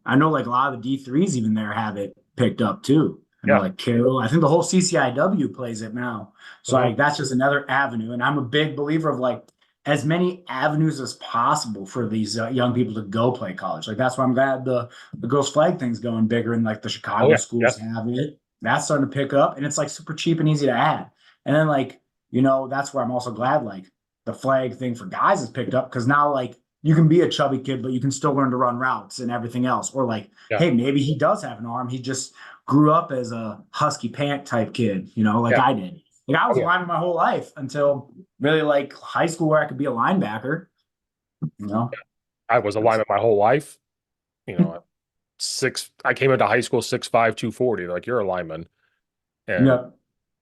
I know like a lot of the D3s even there have it picked up too. I know Yeah. like Carroll, I think the whole CCIW plays it now. So Mhm. like that's just another avenue. And I'm a big believer of like as many avenues as possible for these young people to go play college. Like that's why I'm glad the girls flag thing's going bigger, and like the Oh, Chicago yeah. Yeah. schools have it. That's starting to pick up, and it's like super cheap and easy to add. And then like that's where I'm also glad like the flag thing for guys is picked up because now like you can be a chubby kid, but you can still learn to run routes and everything else. Or like, Yeah. hey, maybe he does have an arm. He just grew up as a husky pant type kid, like Yeah. I did. Like I Oh, was a yeah. lineman my whole life until really like high school where I could be a linebacker. You know, I was a that's lineman my whole life. I came into high school 6'5", 240. Like, you're a lineman. And yeah.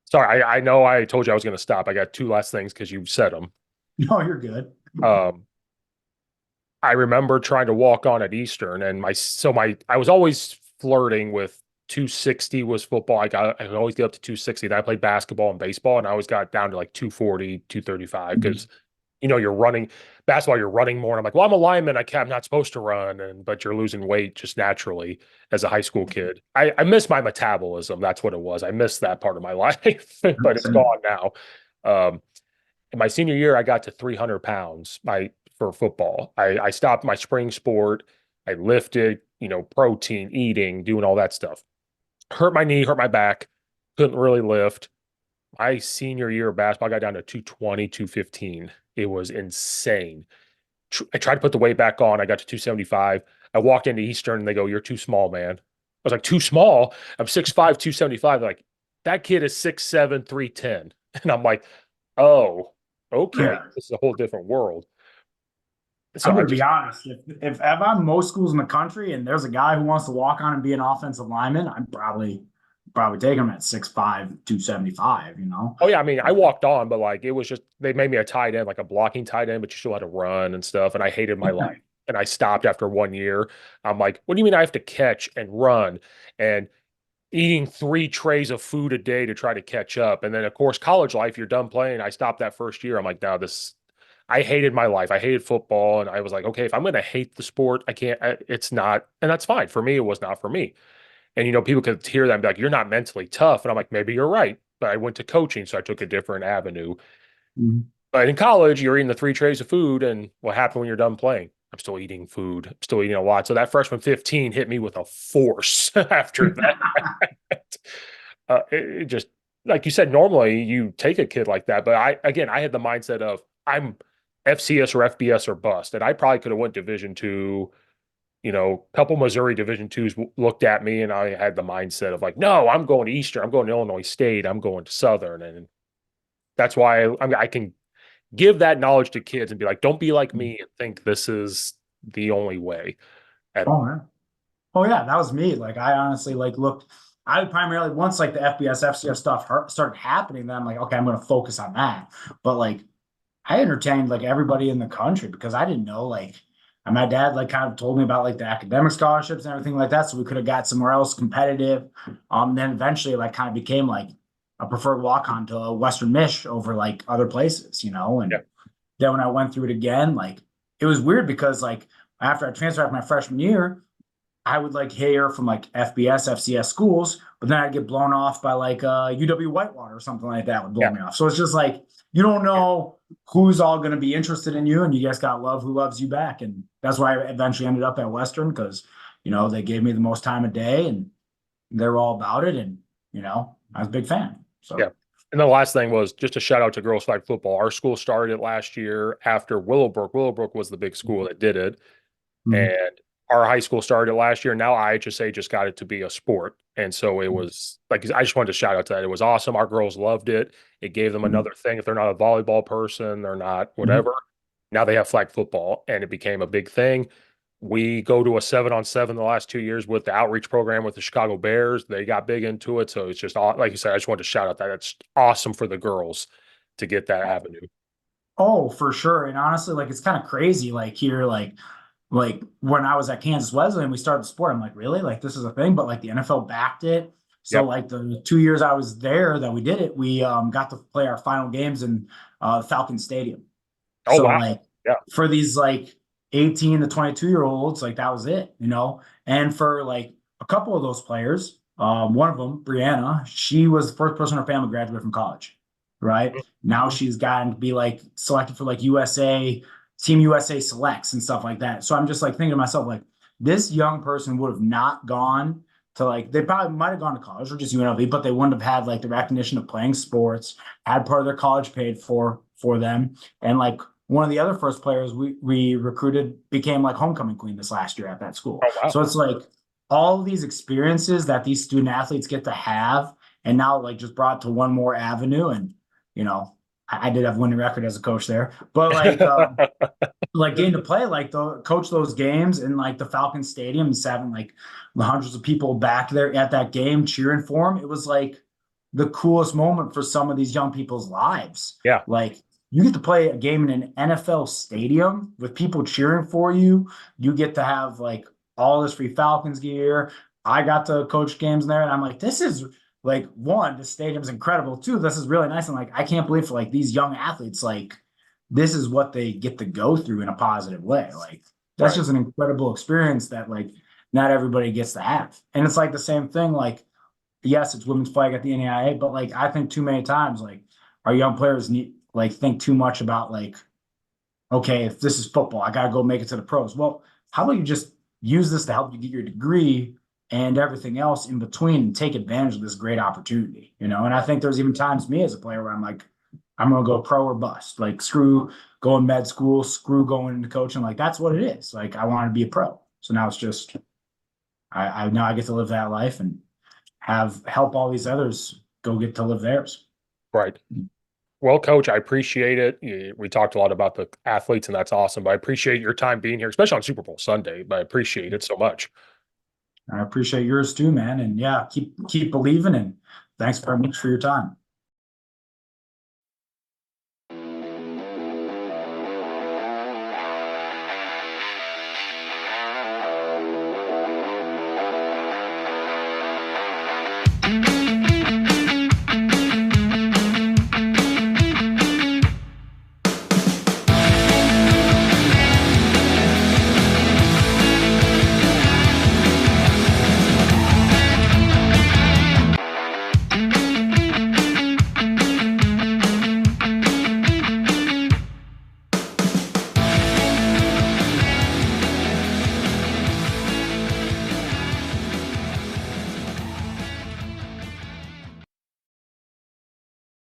sorry, I know I told you I was going to stop. I got two last things because you said them. No, you're good. Um, I remember trying to walk on at Eastern, and I was always flirting with 260 was football. I could always get up to 260. Then I played basketball and baseball, and I always got down to like 240, 235 because you're running basketball, you're running more. And I'm like, well, I'm a lineman. I'm not supposed to run. But you're losing weight just naturally as a high school kid. I miss my metabolism. That's what it was. I miss that part of my life, but it's Same. gone now. Um, in my senior year, I got to 300 pounds for football. I stopped my spring sport. I lifted, protein, eating, doing all that stuff. Hurt my knee, hurt my back, couldn't really lift. My senior year of basketball, I got down to 220, 215. It was insane. I tried to put the weight back on. I got to 275. I walked into Eastern and they go, "You're too small, man." I was like, "Too small? I'm 6'5, 275." They're like, "That kid is 6'7, 310." And I'm like, "Oh, okay. Yeah. This is a whole different world." So I'm I going to be just, honest. If I'm most schools in the country and there's a guy who wants to walk on and be an offensive lineman, I'd probably take him at 6'5", 275, you know? oh yeah, I mean, I walked on, but like it was just they made me a tight end, like a blocking tight end, but you still had to run and stuff. And I hated my life. And I stopped after 1 year. I'm like, what do you mean I have to catch and run and eating 3 trays of food a day to try to catch up? And then of course, college life, you're done playing. I stopped that first year. I'm like, now this I hated my life. I hated football. And I was like, okay, if I'm gonna hate the sport, I can't, it's not, and that's fine. For me, it was not for me. And people could hear that and be like, "You're not mentally tough." And I'm like, maybe you're right. But I went to coaching, so I took a different avenue. Mhm. But in college, you're eating the 3 trays of food, and what happened when you're done playing? I'm still eating food. I'm still eating a lot. So that freshman 15 hit me with a force after that. It just like you said, normally you take a kid like that, but I had the mindset of I'm FCS or FBS or bust, and I probably could have went Division 2. A couple Missouri Division 2s looked at me, and I had the mindset of like, no, I'm going to Eastern, I'm going to Illinois State, I'm going to Southern, and that's why I can give that knowledge to kids and be like, don't be like me and think this is the only way at Oh, all. yeah. Oh, yeah. That was me. Like, I honestly like looked. I primarily once like the FBS, FCS stuff started happening, then I'm like, okay, I'm going to focus on that. But like, I entertained like everybody in the country because I didn't know like, and my dad like kind of told me about like the academic scholarships and everything like that, so we could have got somewhere else competitive. Then eventually like kind of became like a preferred walk on to Western Mich over like other places, you know. Yeah. And then when I went through it again, like it was weird because like after I transferred after my freshman year, I would like hear from like FBS, FCS schools, but then I'd get blown off by like UW Whitewater or something like that would blow Yeah. me off. So it's just like you don't know who's all going to be interested in you, and you just got love who loves you back. And that's why I eventually ended up at Western because they gave me the most time of day and they were all about it, and I was a big fan. Yeah. So And the last thing was just a shout out to girls flag football. Our school started it last year after Willowbrook. Willowbrook was the big school that did it. mhm. And our high school started it last year. Now IHSA just got it to be a sport. And so it was like, I just wanted to shout out to that. It was awesome. Our girls loved it. It gave them Mhm. another thing. If they're not a volleyball person, they're not Mhm. whatever. Now they have flag football and it became a big thing. We go to a 7-on-7 the last 2 years with the outreach program with the Chicago Bears. They got big into it. So it's just like you said, I just wanted to shout out that it's awesome for the girls to get that avenue. Oh, for sure. And honestly, like it's kind of crazy. Like here, like when I was at Kansas Wesleyan, we started the sport. I'm like, really? Like this is a thing? But like the NFL backed it. So Yep. like the 2 years I was there that we did it, we got to play our final games in Falcon Stadium. Oh, So wow. like Yeah. for these like 18 to 22-year-olds, like that was it, you know? And for like a couple of those players, one of them, Brianna, she was the first person in her family graduated from college, right? Now she's gotten to be like selected for like USA, Team USA selects and stuff like that. So I'm just like thinking to myself, like, this young person would have not gone to like, they probably might have gone to college or just UNLV, but they wouldn't have had like the recognition of playing sports, had part of their college paid for them. And like one of the other first players we recruited became like homecoming queen this last year at that school. Oh, wow. So it's like all of these experiences that these student athletes get to have, and now like just brought to one more avenue. And you know, I did have a winning record as a coach there, but like getting to play like the coach those games in like the Falcon Stadium and having like the hundreds of people back there at that game cheering for him. It was like the coolest moment for some of these young people's lives. Yeah. Like you get to play a game in an NFL stadium with people cheering for you. You get to have like all this free Falcons gear. I got to coach games there, and I'm like, this is like one, the stadium's incredible. Two, this is really nice. And like, I can't believe for like these young athletes, like this is what they get to go through in a positive way. Like that's Right. just an incredible experience that like not everybody gets to have. And it's like the same thing, like, yes, it's women's flag at the NAIA, but like I think too many times, like our young players need like think too much about like, okay, if this is football, I gotta go make it to the pros. Well, how about you just use this to help you get your degree and everything else in between and take advantage of this great opportunity, you know? And I think there's even times me as a player where I'm like, I'm gonna go pro or bust. Like screw going med school, screw going into coaching. Like that's what it is. Like I want to be a pro. So now it's just I now I get to live that life and have help all these others go get to live theirs. Right. Well, coach, I appreciate it. We talked a lot about the athletes, and that's awesome. But I appreciate your time being here, especially on Super Bowl Sunday. But I appreciate it so much. I appreciate yours too, man. And yeah, keep believing and thanks very much for your time.